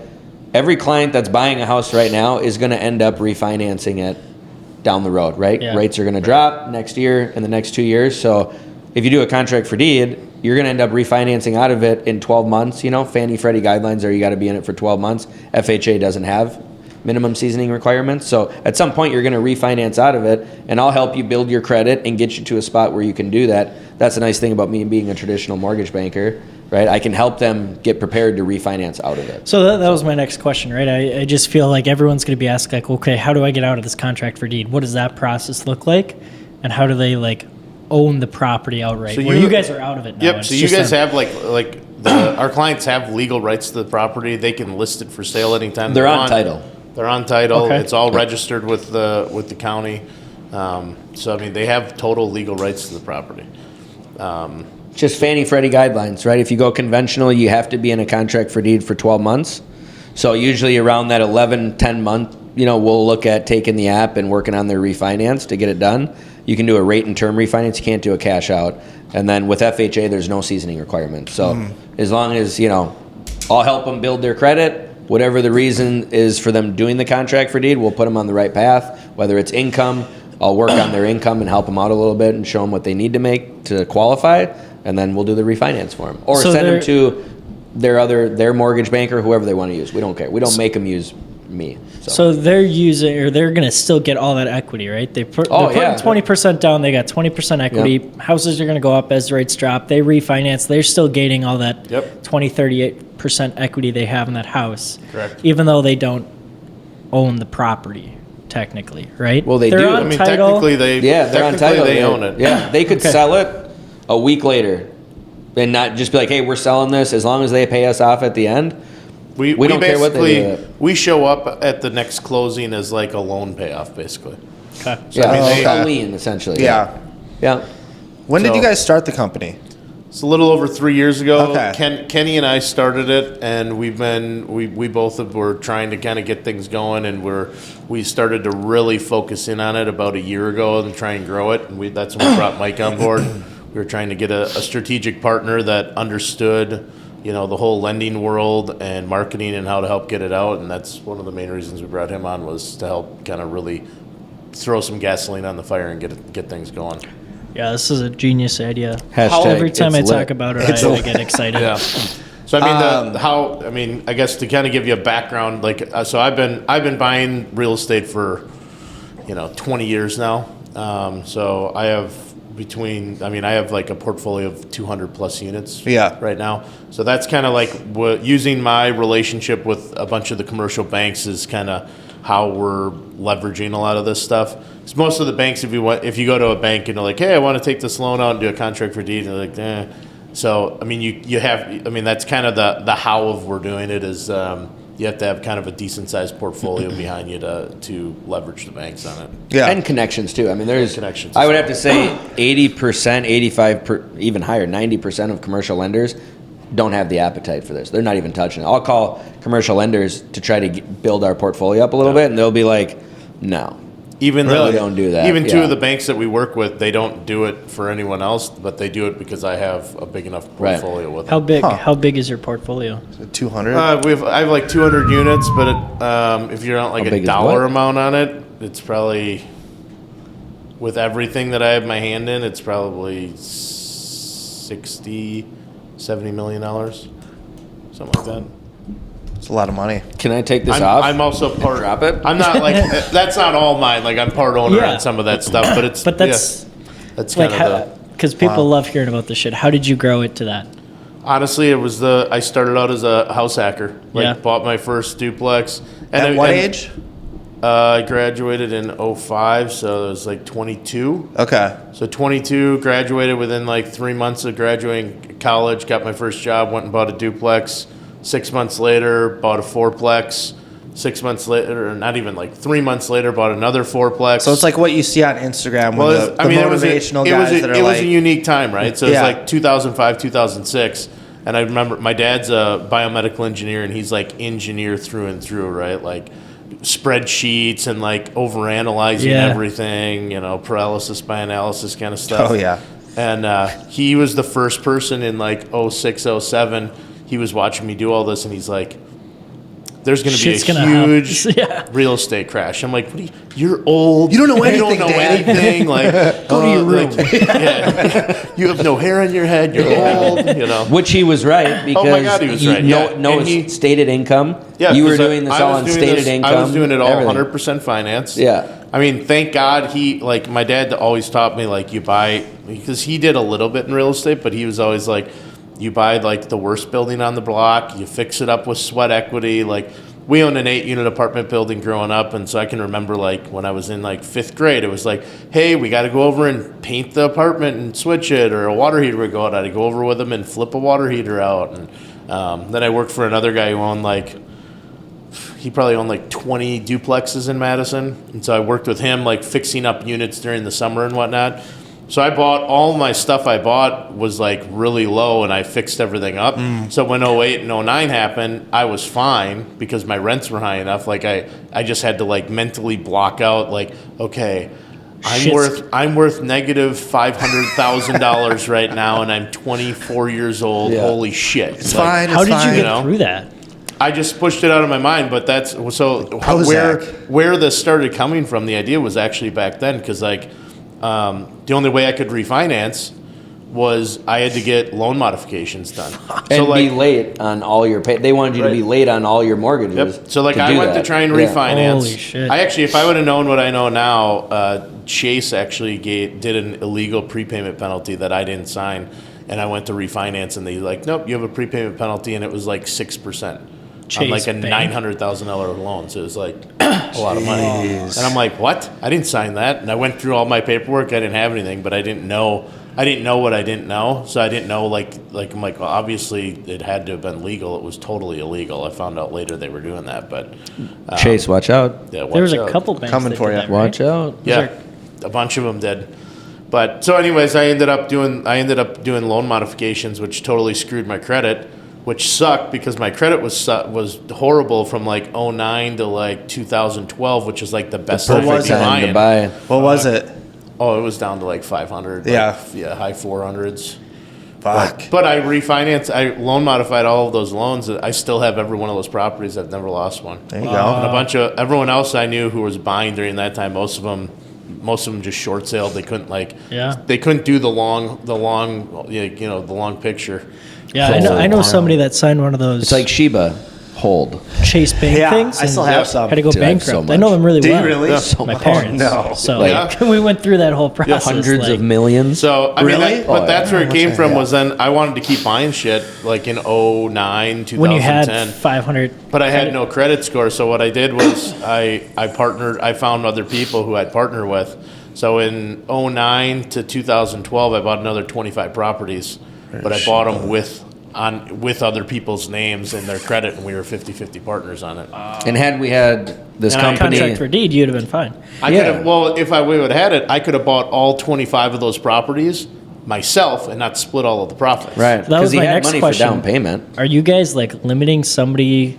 every client that's buying a house right now is going to end up refinancing it down the road, right? Yeah. Rates are going to drop next year and the next 2 years. So if you do a contract for deed, you're going to end up refinancing out of it in 12 months. Fannie Freddie guidelines are you got to be in it for 12 months. FHA doesn't have minimum seasoning requirements. So at some point you're going to refinance out of it, and I'll help you build your credit and get you to a spot where you can do that. That's a nice thing about me being a traditional mortgage banker, right? I can help them get prepared to refinance out of it. So that was my next question, right? I just feel like everyone's going to be asked, like, okay, how do I get out of this contract for deed? What does that process look like? And how do they, own the property outright? So You guys are out of it now. Yep. It's So you just guys them. have our clients have legal rights to the property. They can list it for sale anytime They're they on want. title. They're on title. Okay. It's all registered with the county. So they have total legal rights to the property. Just Fannie Freddie guidelines, right? If you go conventional, you have to be in a contract for deed for 12 months. So usually around that 11, 10 month, we'll look at taking the app and working on their refinance to get it done. You can do a rate and term refinance. You can't do a cash out. And then with FHA, there's no seasoning requirements. So as long as, I'll help them build their credit, whatever the reason is for them doing the contract for deed, we'll put them on the right path. Whether it's income, I'll work on their income and help them out a little bit and show them what they need to make to qualify. And then we'll do the refinance for them. Or So send them they're- to their mortgage banker, whoever they want to use. We don't care. We don't make them use me. So they're going to still get all that equity, right? They're putting 20% down. They got 20% equity. Yep. Houses are going to go up as rates drop. They refinance. They're still gaining all that Yep. 38% equity they have in that house. Correct. Even though they don't own the property, technically, right? Well, they They're do. on I mean, title. technically they they're on title. they own it. Yeah, they could Okay. sell it a week later and not just be like, hey, we're selling this. As long as they pay us off at the end, We don't care what they basically do. we show up at the next closing as like a loan payoff, basically. Okay. So I mean, Oh, okay. a lien, essentially. Yeah. Yeah. When did So- you guys start the company? It's a little over 3 years ago. Okay. Kenny and I started it, and we both were trying to kind of get things going, and we started to really focus in on it about a year ago and try and grow it. And that's when we brought Mike on board. We were trying to get a strategic partner that understood, the whole lending world and marketing and how to help get it out. And that's one of the main reasons we brought him on, was to help kind of really throw some gasoline on the fire and get things going. Yeah, this is a genius idea. Hashtag Every time I it's talk lit. about it, It's I lit. get excited. Yeah. So I mean, I guess to kind of give you a background, so I've been buying real estate for, 20 years now. So I have I have like a portfolio of 200 plus units. Yeah. Right now. So that's kind of like using my relationship with a bunch of the commercial banks is kind of how we're leveraging a lot of this stuff. Because most of the banks, if you go to a bank and they're like, hey, I want to take this loan out and do a contract for deed, and they're like, eh. So I mean, that's kind of the how of we're doing it is you have to have kind of a decent sized portfolio behind you to leverage the banks on it. Yeah. And connections too. I mean, there's Connections I as would well. have to say 80%, 85%, even higher, 90% of commercial lenders don't have the appetite for this. They're not even touching it. I'll call commercial lenders to try to build our portfolio up a little bit, and they'll be like, no. Even Really though don't do that, Even two yeah. of the banks that we work with, they don't do it for anyone else, but they do it because I have a big enough Right. portfolio with How them. big? Huh. How big is your portfolio? 200? I have like 200 units, but if you're not like How a big is dollar what? amount on it, it's probably, with everything that I have my hand in, it's probably $60, $70 million, something like that. It's a lot of money. Can I take this off? I'm also part. drop it? I'm not like that's not all mine. Like I'm part owner Yeah. on some of that stuff, but it's But that's that's like kind of because people Wow. love hearing about this shit. How did you grow it to that? honestly, it was I started out as a house hacker. Like Yeah. bought my first duplex. At what age? I graduated in '05, so it was like 22. Okay. So 22, graduated within like 3 months of graduating college, got my first job, went and bought a duplex. 6 months later, bought a fourplex. 6 months later, or not even like 3 months later, bought another fourplex. So it's like what you see on Instagram with the motivational guys that are it was like, a unique time, right? So it's Yeah. like 2005, 2006. And I remember my dad's a biomedical engineer, and he's like engineer through and through, right? Like spreadsheets and like overanalyzing Yeah. everything, paralysis by analysis kind of stuff. oh yeah. And he was the first person in like '06, '07. He was watching me do all this, and he's like, there's going to be Shit's a gonna huge happen. Yeah. real estate crash. I'm like, what are you're old. You don't know You don't anything, know Dad." anything. Like, Go to your room. yeah. You have no hair on your head. You're old, Which he was right because Oh my God, he was right, yeah. no And he- stated income. Yeah, you were 'cause doing this I all was on doing stated this- income. I was doing it all everything. 100% financed. Yeah. I mean, thank God my dad always taught me, like, you buy, because he did a little bit in real estate, but he was always like, you buy, like, the worst building on the block, you fix it up with sweat equity. Like, we owned an 8-unit apartment building growing up, and so I can remember, like, when I was in, like, 5th grade, it was like, hey, we got to go over and paint the apartment and switch it, or a water heater would go out. I'd go over with him and flip a water heater out. And then I worked for another guy who owned, like, he probably owned like 20 duplexes in Madison. And so I worked with him, like fixing up units during the summer and whatnot. So I bought all my stuff I bought was like really low, and I fixed everything up. So when '08 and '09 happened, I was fine because my rents were high enough. Like I just had to like mentally block out like, okay, I'm worth negative $500,000 right now, and I'm 24 years old. Yeah. Holy shit. It's fine. How it's did fine. you get know? through that? I just pushed it out of my mind, but that's so Prozac. where this started coming from. The idea was actually back then because like the only way I could refinance was I had to get loan modifications done. And be late on all your pay. They wanted you to be Right. late on all your mortgages. Yep. So like to I do went that. to try and Yeah. refinance. Holy shit. I actually, if I would have known what I know now, Chase actually did an illegal prepayment penalty that I didn't sign, and I went to refinance, and they like, nope, you have a prepayment penalty, and it was like 6%. On Chase like a Bank. $900,000 loan, so it was like a lot of money. And I'm like, what? I didn't sign that. And I went through all my paperwork. I didn't have anything, but I didn't know. I didn't know what I didn't know, so I didn't know. Like I'm like, well, obviously it had to have been legal. It was totally illegal. I found out later they were doing that, but Chase, watch out. yeah, watch There was a out. couple banks Coming that for did ya. that, right? Watch out. Yeah, a bunch of them did. But so, anyways, I ended up doing loan modifications, which totally screwed my credit, which sucked because my credit was horrible from like '09 to like 2012, which is like the best time perfect to be Time to buying. buy. What was it? Oh, it was down to like 500. Yeah. High 400s. Fuck. But I refinanced. I loan modified all of those loans. I still have every one of those properties. I've never lost one. There you And go. a bunch of everyone else I knew who was buying during that time, most of them just short sailed. They couldn't they couldn't do the long picture. Yeah, I know somebody that signed one of those It's like Sheba. Hold. Chase Bank Yeah, things. I still and have some. Had to go Dude, I have bankrupt. so I know much. them really Do you well. really? Yeah. So My much. parents. Oh, no. So Like- we went through that whole process. Hundreds like, of millions. So I Really? mean, but Oh, that's yeah. where it came from. Yeah. Was then I wanted to keep buying shit like in '09, 2010. when you had 500. But I had no credit score, so what I did was I partnered. I found other people who I'd partner with. So in '09 to 2012, I bought another 25 properties, but I bought them with other people's names and their credit, and we were 50-50 partners on it. And had we had this And I- company, Contract for deed, you'd have been fine. I yeah. could have. Well, if we would have had it, I could have bought all 25 of those properties myself and not split all of the profits. right? That was Because he my had next money question. for down payment. Are you guys like limiting somebody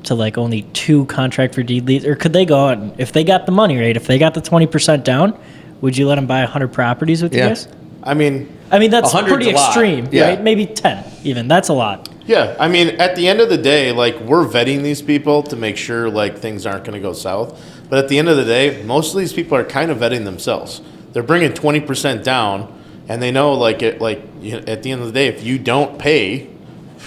to like only 2 contract for deed leads, or could they go out and, if they got the money right, if they got the 20% down, would you let them buy 100 properties with you Yeah. guys? I mean, That's 100's pretty a lot. extreme, Yeah. right? Maybe 10 even. That's a lot. yeah. I mean, at the end of the day, like we're vetting these people to make sure like things aren't going to go south. But at the end of the day, most of these people are kind of vetting themselves. They're bringing 20% down, and they know at the end of the day, if you don't pay,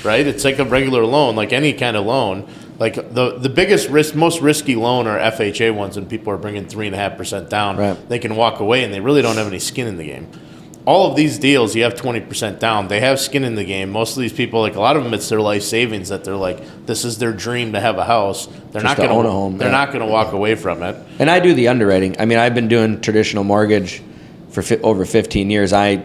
right? It's like a regular loan, like any kind of loan. Like the biggest risk, most risky loan are FHA ones, and people are bringing 3.5% down. Right. They can walk away, and they really don't have any skin in the game. all of these deals, you have 20% down. They have skin in the game. Most of these people, like a lot of them, it's their life savings that they're like, this is their dream to have a house. They're Just not to going own a home, They're yeah. not going to walk away from it. And I do the underwriting. I mean, I've been doing traditional mortgage for over 15 years. I'm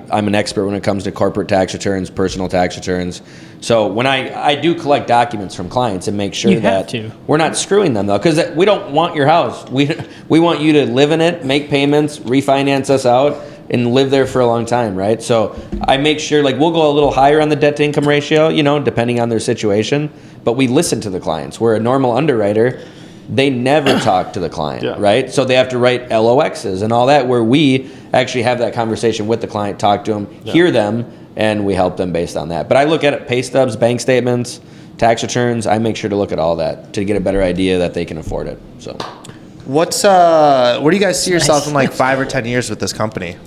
an expert when it comes to corporate tax returns, personal tax returns. So when I do collect documents from clients and make sure You have that to. we're not screwing them, though, because we don't want your house. We want you to live in it, make payments, refinance us out, and live there for a long time, right? So I make sure, like, we'll go a little higher on the debt to income ratio, you know, depending on their situation, but we listen to the clients. We're a normal underwriter. They never talk to the client, Yeah. right? So they have to write LOXs and all that, where we actually have that conversation with the client, talk to them, hear them, and we help them based on that. But I look at it, pay stubs, bank statements, tax returns. I make sure to look at all that to get a better idea that they can afford it. So Where do you guys see yourself Nice. in like 5 or 10 years with this company?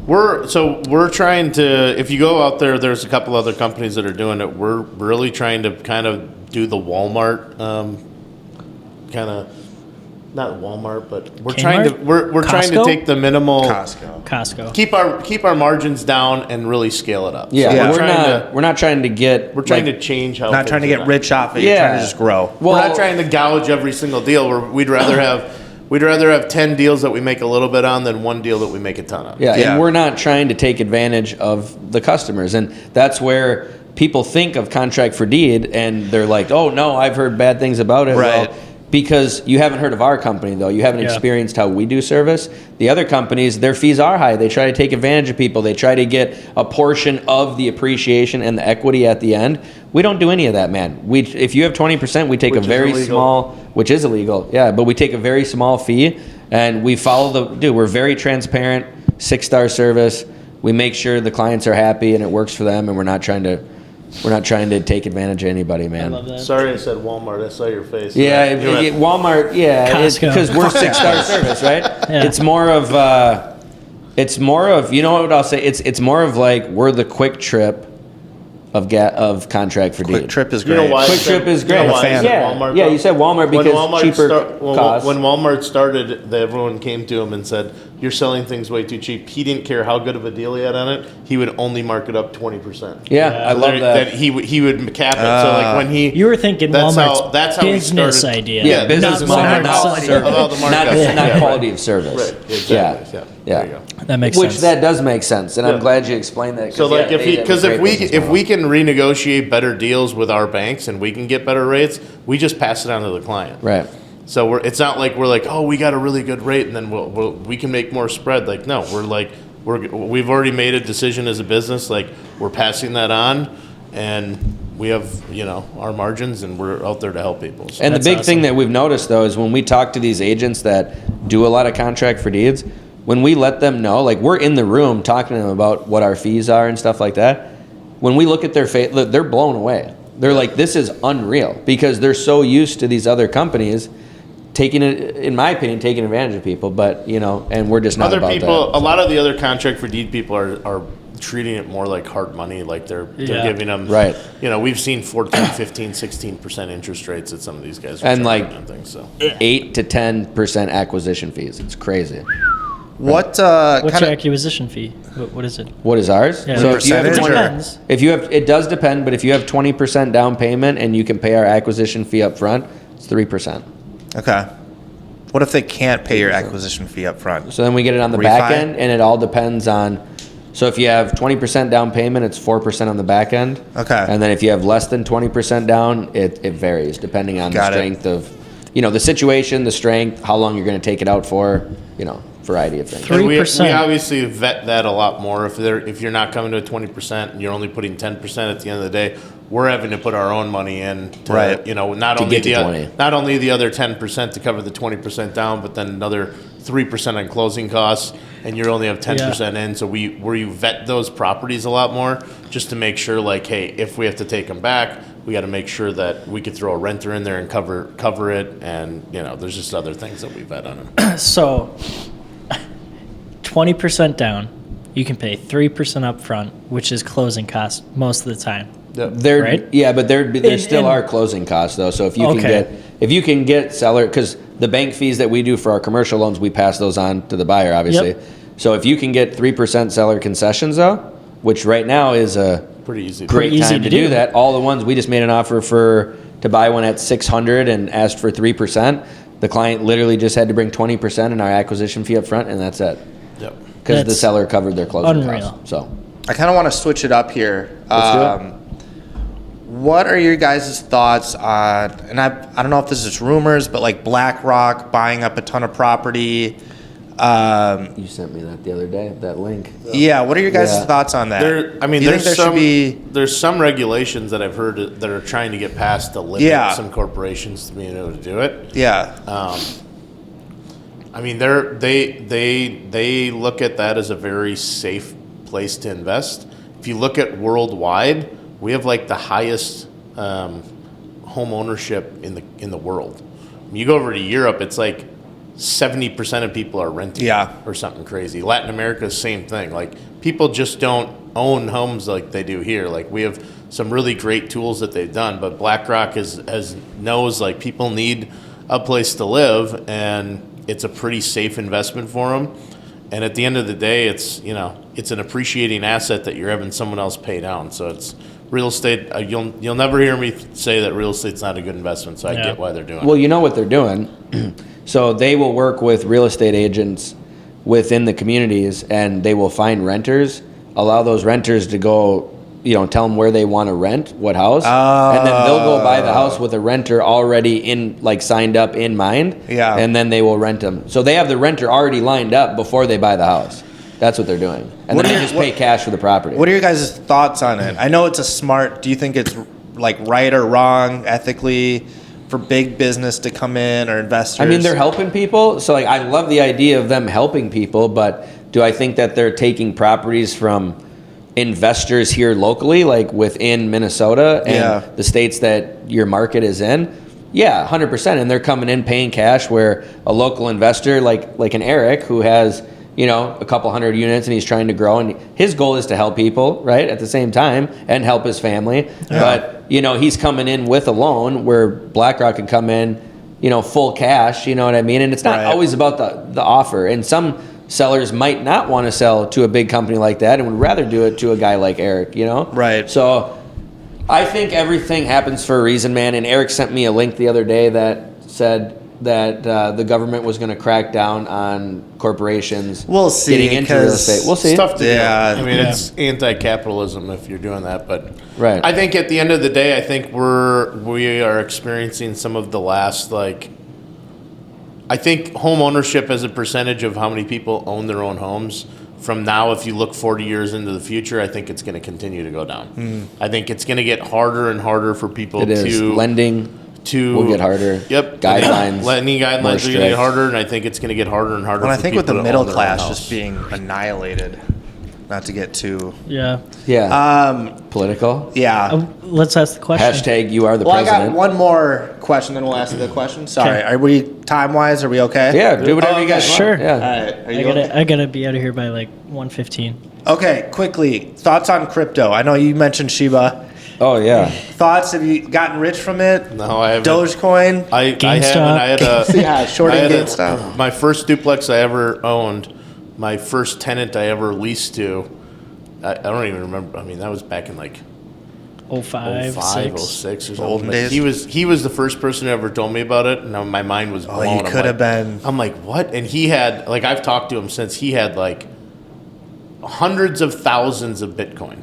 We're trying to, if you go out there, there's a couple other companies that are doing it. We're really trying to kind of do the Walmart kind of, not Walmart, but we're trying to Kmart? we're trying to Costco? take the minimal, Costco. keep our margins down and really scale it up. yeah, So we're not trying to get we're trying to change how Not trying to things are get done. rich off it. You're trying to just grow. Well, We're not trying to gouge every single deal. We'd rather have 10 deals that we make a little bit on than one deal that we make a ton on. Yeah, Yeah. and we're not trying to take advantage of the customers. And that's where people think of contract for deed and they're like, oh, no, I've heard bad things about it. Right. Well, because you haven't heard of our company, though. You haven't Yeah. experienced how we do service. The other companies, their fees are high. They try to take advantage of people. They try to get a portion of the appreciation and the equity at the end. We don't do any of that, man. If you have 20%, we take Which a is very illegal. small, which is illegal, yeah, but we take a very small fee and we follow we're very transparent, 6-star service. We make sure the clients are happy and it works for them, and we're not trying to take advantage of anybody, I man. love that. Sorry I said Walmart. I saw your face. Yeah, You went, Walmart, yeah, Costco. because we're 6-star service, right? Yeah. It's more of, you know what I'll say? It's more of like we're the Quick Trip of contract for Quick deed. Trip is You great. know why? I Quick said- Trip is you know great. why I said Yeah, Walmart, yeah, though? you said Walmart When because Walmart cheaper costs. When Walmart started, everyone came to him and said, "You're selling things way too cheap." He didn't care how good of a deal he had on it. He would only mark it up 20%. Yeah, I love that. He would cap it. So like when he You were thinking that's Walmart's that's how we business started. idea. Yeah, business not model, Walmart's not quality. service. About the markup. Not Yeah. quality of service. Right. Exactly. Yeah. There Yeah. you go. That makes Which sense. that does make sense, and I'm Yeah. glad you explained that. So like if if we can renegotiate better deals with our banks and we can get better rates, we just pass it on to the client. right, So it's not like we're like, oh, we got a really good rate and then we can make more spread. Like, no, we've already made a decision as a business. Like, we're passing that on, and we have our margins, and we're out there to help people. So. and the That's big thing awesome. that we've noticed though is when we talk to these agents that do a lot of contract for deeds, when we let them know, like we're in the room talking to them about what our fees are and stuff like that. When we look at their face, they're blown away. They're like, this is unreal, because they're so used to these other companies taking it, in my opinion, taking advantage of people. But and we're just not Other about people, that. a lot of the other contract for deed people are treating it more like hard money, like they're Yeah. giving them Right. We've seen 14, 15, 16% interest rates that some of these guys are And, charging like, on things. So 8 to 10% acquisition fees. It's crazy. What What's your kind of acquisition fee? What is it? What is ours? Yeah. So if you have Percentage or- 20, Depends. it does depend, but if you have 20% down payment and you can pay our acquisition fee up front, it's 3%. okay? What if they can't pay your acquisition fee up front? So then we get it on the back Refi? end, and it all depends on. So if you have 20% down payment, it's 4% on the back end. Okay. And then if you have less than 20% down, it varies depending on Got the it. strength of, the situation, the strength, how long you're going to take it out for, variety of things. Three- And we 3%. obviously vet that a lot more. If you're not coming to a 20% and you're only putting 10% at the end of the day, we're having to put our own money in to, Right. not To only get to the 20. not only the other 10% to cover the 20% down, but then another 3% on closing costs, and you only have 10% in. So we vet those properties a lot more just to make sure, like, hey, if we have to take them back, we got to make sure that we could throw a renter in there and cover it, and there's just other things that we vet on them. So, 20% down, you can pay 3% up front, which is closing costs most of the time. There, Right? yeah, but there still and- are closing costs though. So if you Okay. can get seller, because the bank fees that we do for our commercial loans, we pass those on to the buyer, obviously. Yep. So if you can get 3% seller concessions though, which right now is a Pretty easy. great easy time to to do do. that. All the ones we just made an offer to buy one at 600 and asked for 3%. The client literally just had to bring 20% in our acquisition fee up front, and that's it. Yep. Because the That's seller covered their closing unreal. costs. So I kind of want to switch it up here. Let's do it. What are your guys' thoughts on, and I don't know if this is rumors, but like BlackRock buying up a ton of property. you sent me that the other day, that link. Yeah, what are your guys' Yeah. thoughts on that? I mean, Do you think there's there should be? there's some regulations that I've heard that are trying to get passed to limit Yeah. some corporations to being able to do it. Yeah, I mean, they look at that as a very safe place to invest. If you look at worldwide, we have like the highest home ownership in the world. When you go over to Europe, it's like 70% of people are renting, Yeah. or something crazy. Latin America, same thing. Like people just don't own homes like they do here. Like we have some really great tools that they've done, but BlackRock knows like people need a place to live, and it's a pretty safe investment for them. And at the end of the day, it's an appreciating asset that you're having someone else pay down. So it's real estate. You'll never hear me say that real estate's not a good investment. So I Yeah. get why they're doing Well, it. you know what they're doing. So they will work with real estate agents within the communities, and they will find renters, allow those renters to go, tell them where they want to rent, what house, and then they'll go buy the house with a renter already signed up in mind. Yeah. And then they will rent them. So they have the renter already lined up before they buy the house. That's what they're doing, and What then are they your- just pay cash for the property. what are your guys' thoughts on it? I know it's a smart. Do you think it's like right or wrong ethically for big business to come in or investors? I mean, they're helping people. So, I love the idea of them helping people, but do I think that they're taking properties from investors here locally, like within Minnesota and Yeah. the states that your market is in? Yeah, 100%. And they're coming in paying cash, where a local investor, like an Eric, who has, a couple hundred units and he's trying to grow, and his goal is to help people, right, at the same time, and help his family. But, he's coming in with a loan where BlackRock can come in, full cash, you know what I mean? And it's not Right. always about the offer. And some sellers might not want to sell to a big company like that and would rather do it to a guy like Eric, Right. So I think everything happens for a reason, man. And Eric sent me a link the other day that said that the government was going to crack down on corporations We'll see, getting into real 'cause estate. We'll see. It's tough to Yeah. do. I mean, Yeah. it's anti-capitalism if you're doing that, but Right. I think at the end of the day, I think we are experiencing some of the last I think home ownership as a percentage of how many people own their own homes from now, if you look 40 years into the future, I think it's going to continue to go down. I think it's going to get harder and harder for people It is. to Lending will get harder. Yep. Guidelines. Lending more guidelines are going to strict. get harder, and I think it's going to get harder and harder Well, I for think people with the to middle own their own class house. just being annihilated, not to get too. Yeah. Yeah. Political. Yeah. Let's ask the question. Hashtag you are the Well, I president. got one more question, then we'll ask the question. Sorry, Okay. are we time wise? Are we okay? Yeah, do whatever you guys want. Sure. Yeah. All right. Are I you gotta, okay? I gotta be out of here by like 1:15. Okay, quickly. Thoughts on crypto? I know you mentioned Shiba. Oh yeah. Thoughts? Have you gotten rich from it? No, I haven't. Dogecoin? I haven't. GameStop. I had a Yeah, short I and had GameStop. my first duplex I ever owned, my first tenant I ever leased to. I don't even remember. I mean, that was back in like 05, 05, 06. 06 or something. Olden But days. He was the first person who ever told me about it, and my mind was blown. you I'm could like- have been. I'm like, what? And he had I've talked to him since. He had like hundreds of thousands of Bitcoin.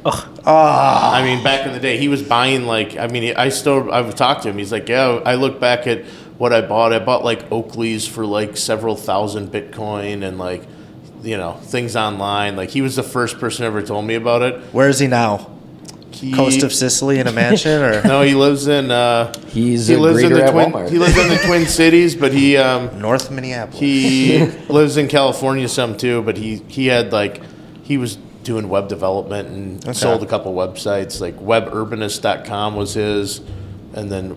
I mean, back in the day, he was buying I've talked to him. He's like, yeah, I look back at what I bought. I bought like Oakley's for like several thousand Bitcoin and things online. Like he was the first person who ever told me about it. Where is he now? Coast of Sicily in a mansion, or No, he lives in. He's he a lives in greeter the at Twin. Walmart. He lives in the Twin Cities, but he North Minneapolis? he lives in California some too. But he had he was doing web development and sold a couple websites. Like WebUrbanist.com was his, and then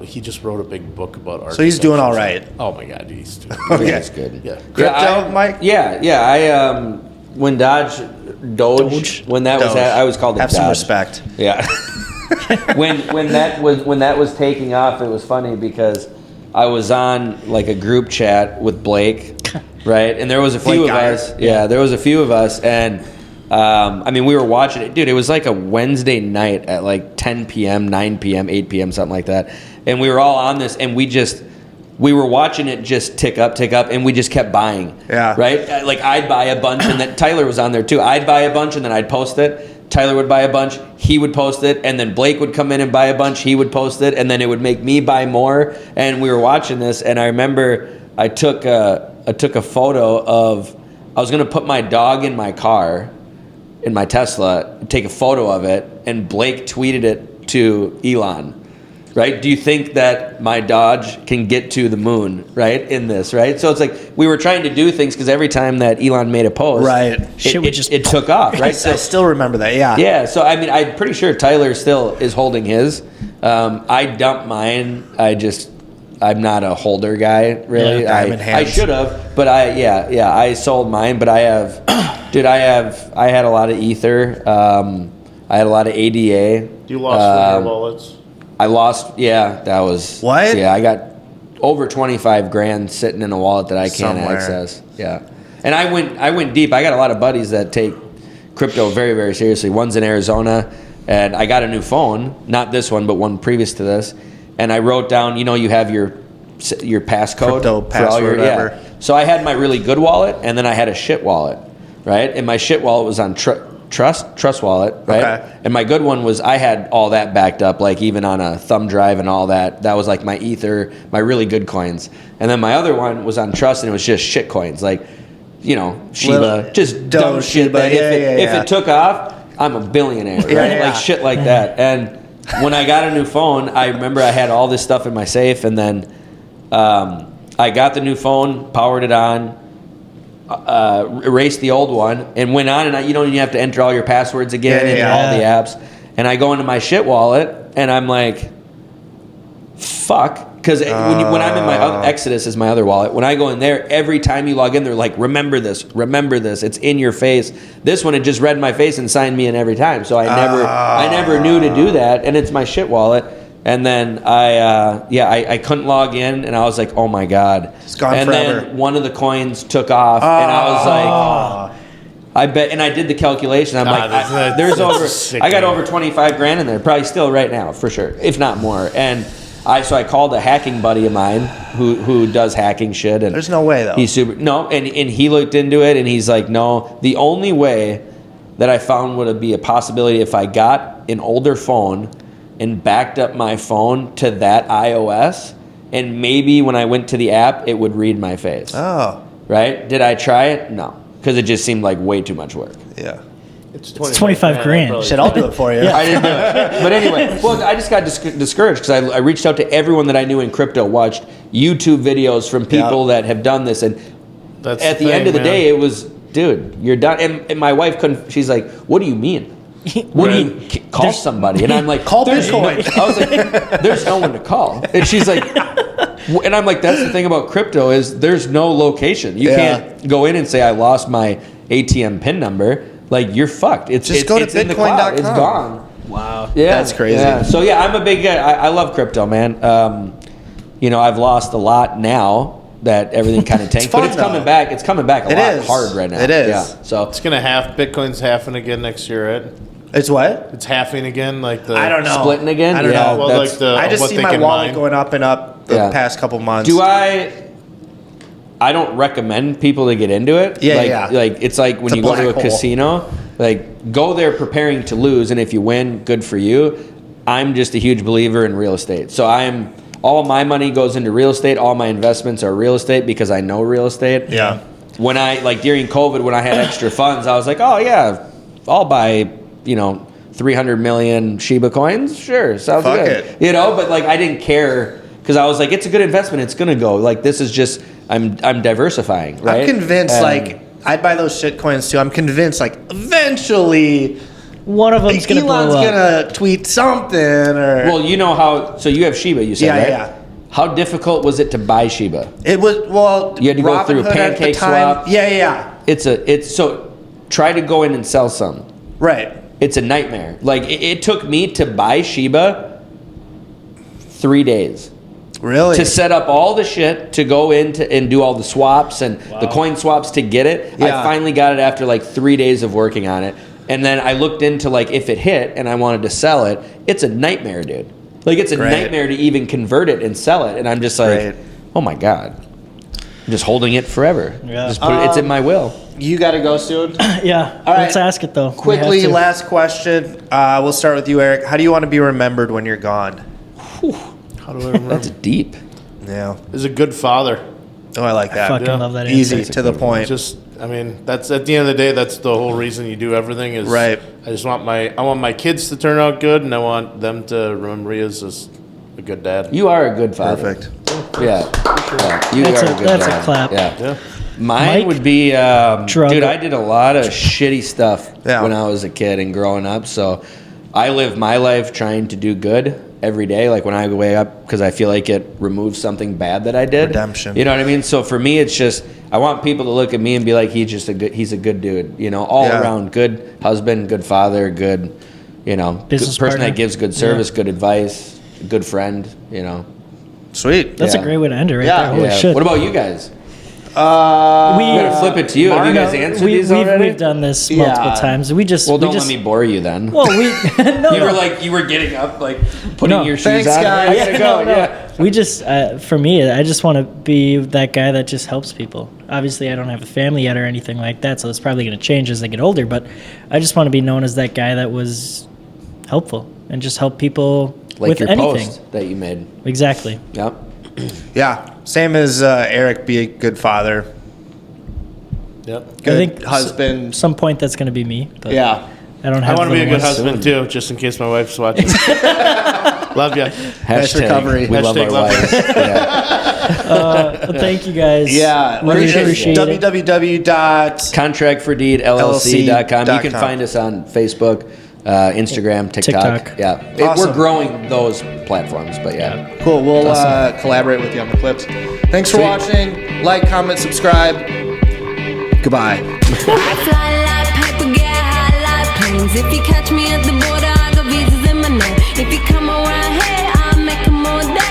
he just wrote a big book about art. So he's doing all right. Oh my God, he's doing. Okay. That's good. Yeah. Crypto, Mike? Yeah. I when Doge, when that was Doge. I was called it Have Dodge. some respect. Yeah. when that was taking off, it was funny because I was on like a group chat with Blake, right? And there was a few Blake of Geyer. us. Yeah, there was a few of us, and I mean, we were watching it, dude. It was like a Wednesday night at like 10 p.m., 9 p.m., 8 p.m., something like that, and we were all on this, and we were watching it just tick up, and we just kept buying. Yeah. Right? Like, I'd buy a bunch, and then Tyler was on there too. I'd buy a bunch, and then I'd post it. Tyler would buy a bunch, he would post it, and then Blake would come in and buy a bunch, he would post it, and then it would make me buy more. And we were watching this, and I remember I took a photo of, I was gonna put my dog in my car, in my Tesla, take a photo of it, and Blake tweeted it to Elon. Right? Do you think that my Dodge can get to the moon, right, in this, right? So it's like we were trying to do things because every time that Elon made a post, Right. Shit would just- it took off, right? I So still remember that. Yeah. yeah, so I mean, I'm pretty sure Tyler still is holding his. I dumped mine. I'm not a holder guy, really. Yeah, diamond I hands. should have, but I sold mine. But I have, dude, I had a lot of Ether. I had a lot of ADA. You lost one of your wallets. I lost, that was. What? Yeah, I got over 25 grand sitting in a wallet that I can't Somewhere. access. Yeah. And I went deep. I got a lot of buddies that take crypto very, very seriously. One's in Arizona, and I got a new phone, not this one, but one previous to this. And I wrote down, you have your passcode. Crypto for all password, whatever. So I had my really good wallet, and then I had a shit wallet, right? And my shit wallet was on Trust Wallet, right? Okay. And my good one was I had all that backed up, like even on a thumb drive and all that. That was like my Ether, my really good coins. And then my other one was on Trust, and it was just shit coins, like Shiba, Little- just dumb Doge, shit. Shiba, That if yeah. it took off, I'm a billionaire, right? Yeah. Like shit like that. And when I got a new phone, I remember I had all this stuff in my safe, and then I got the new phone, powered it on. Erased the old one and went on, and you have to enter all your passwords again Yeah, and yeah. all the apps. And I go into my shit wallet, and I'm like, fuck, because when I'm in my Exodus is my other wallet. When I go in there, every time you log in, they're like, remember this, it's in your face. This one, it just read my face and signed me in every time. So I never knew to do that, and it's my shit wallet. And then I couldn't log in, and I was like, oh my God. It's gone and forever. then one of the coins took off, and I was like, I bet, and I did the calculation. I'm like, that's sick, I got man. over 25 grand in there, probably still right now, for sure, if not more. And I called a hacking buddy of mine who does hacking shit. And There's no way, though. He's and he looked into it, and he's like, no, the only way that I found would be a possibility if I got an older phone and backed up my phone to that iOS, and maybe when I went to the app, it would read my face. Oh. Right? Did I try it? No, because it just seemed like way too much work. Yeah. It's 25 grand. Shit, I'll do it for you. I didn't do it. But anyway, well, I just got discouraged because I reached out to everyone that I knew in crypto, watched YouTube videos from people that have done this, and That's at the end of the day, it was, dude, you're done. And my wife couldn't. She's like, "What do you mean? What do you call somebody?" And I'm like, Call "There's no-" Bitcoin. I was like, "There's no one to call." And she's like, and I'm like, "That's the thing about crypto is there's no location. You can't go in and say I lost my ATM PIN number. Like you're fucked. It's Just go to it's in the cloud. It's Bitcoin.com. gone." Wow. Yeah, That's crazy. Yeah. So yeah, I'm a big guy. I love crypto, man. I've lost a lot now that everything kind of tanked, fun, but it's coming though. back. It's coming back a It lot is. hard right now. It is. Yeah. So It's gonna Bitcoin's halving again next year, Ed. It's what? It's halving again, like the. I don't know. splitting again. I don't yeah, know. Well, that's- like the. I just what see they my can wallet mine. going up and up the Yeah. past couple months. Do I don't recommend people to get into it. Yeah, like, yeah. Like it's like when It's a you go to a black hole. casino, like go there preparing to lose, and if you win, good for you. I'm just a huge believer in real estate, so all my money goes into real estate. All my investments are real estate because I know real estate. Yeah. When during COVID, when I had extra funds, I was like, oh yeah, I'll buy 300 million Shiba coins. Sure, sounds Fuck good. it. But like I didn't care because I was like, it's a good investment. It's gonna go. Like this is just I'm diversifying. Right? I'm convinced, And- I'd buy those shit coins too. I'm convinced, eventually, One of them's gonna Elon's blow up. gonna tweet something or. Well, you know how. So you have Shiba, you said, Yeah, right? yeah. How difficult was it to buy Shiba? It was, You had to go through Robinhood at the Pancake time- Swap. Yeah. It's so. Try to go in and sell some. Right. It's a nightmare. Like it took me to buy Shiba 3 days. Really? to set up all the shit to go into and do all the swaps and the coin swaps to get it. Yeah. I finally got it after like 3 days of working on it. And then I looked into like if it hit and I wanted to sell it, it's a nightmare, dude. Like it's a Great. nightmare to even convert it and sell it. And I'm just like, Great. oh my God. I'm just holding it forever. Yeah. Just put it, it's in my will. You got to go soon. Yeah. All right. Let's ask it though. We Quickly, have to. last question. We'll start with you, Eric. How do you want to be remembered when you're gone? How do I remember? That's deep. Yeah. Is a good father. Oh, I like that. Fucking Yeah. love that Easy answer. to the point. Just, I mean, that's at the end of the day. That's the whole reason you do everything. Is Right. I just want my kids to turn out good, and I want them to remember me as just a good dad. You are a good father. Perfect. Yeah. Yeah. You That's are a- a good that's a dad. clap. Yeah. Yeah. Mine Mike? would be, Drug- dude, I did a lot of shitty stuff Yeah. when I was a kid and growing up. So I live my life trying to do good every day. Like when I wake up, because I feel like it removes something bad that I did. Redemption. You know what I mean? So for me, it's just, I want people to look at me and be like, he's a good dude, you know, all Yeah. around good husband, good father, good, you know, Business good person partner. that gives good service, good advice, good friend, you know. Sweet. That's Yeah. a great way to end it right Yeah. there. Holy Yeah. shit. What about you guys? we I'm gonna flip it to you. Have you guys answered these already? We've done this multiple Yeah. times. We just Well, we don't just, let me bore you then. Well, we no, you no. were like, you were getting up, like putting No. your shoes Thanks, on. guys. I gotta Yeah, go. no. Yeah. We just, for me, I just want to be that guy that just helps people. Obviously, I don't have a family yet or anything like that, so it's probably going to change as I get older. But I just want to be known as that guy that was helpful and just help people Like with your anything. post that you made. Exactly. Yep. Yeah. Same as Eric. Be a good father. Yep. Good I think husband. Some point that's going to be me. But Yeah. I don't I have. want to be a little good ones. husband too, just in case my wife's watching. Love you. Nice recovery. We love Hashtag our love wives. Yeah. Well, thank you guys. Yeah. Really appreciate it. www. Contractfordeedllc.com. You can LLC.com. find us on Facebook, Instagram, TikTok. TikTok. Yeah. Awesome. We're growing those platforms, but yeah. Cool. We'll collaborate with you on the clips. Thanks for Sweet. watching. Like, comment, subscribe. Goodbye. I fly like paper, get high like planes. If you catch me at the border, I got visas in my name. If you come around here, I'll make 'em all day.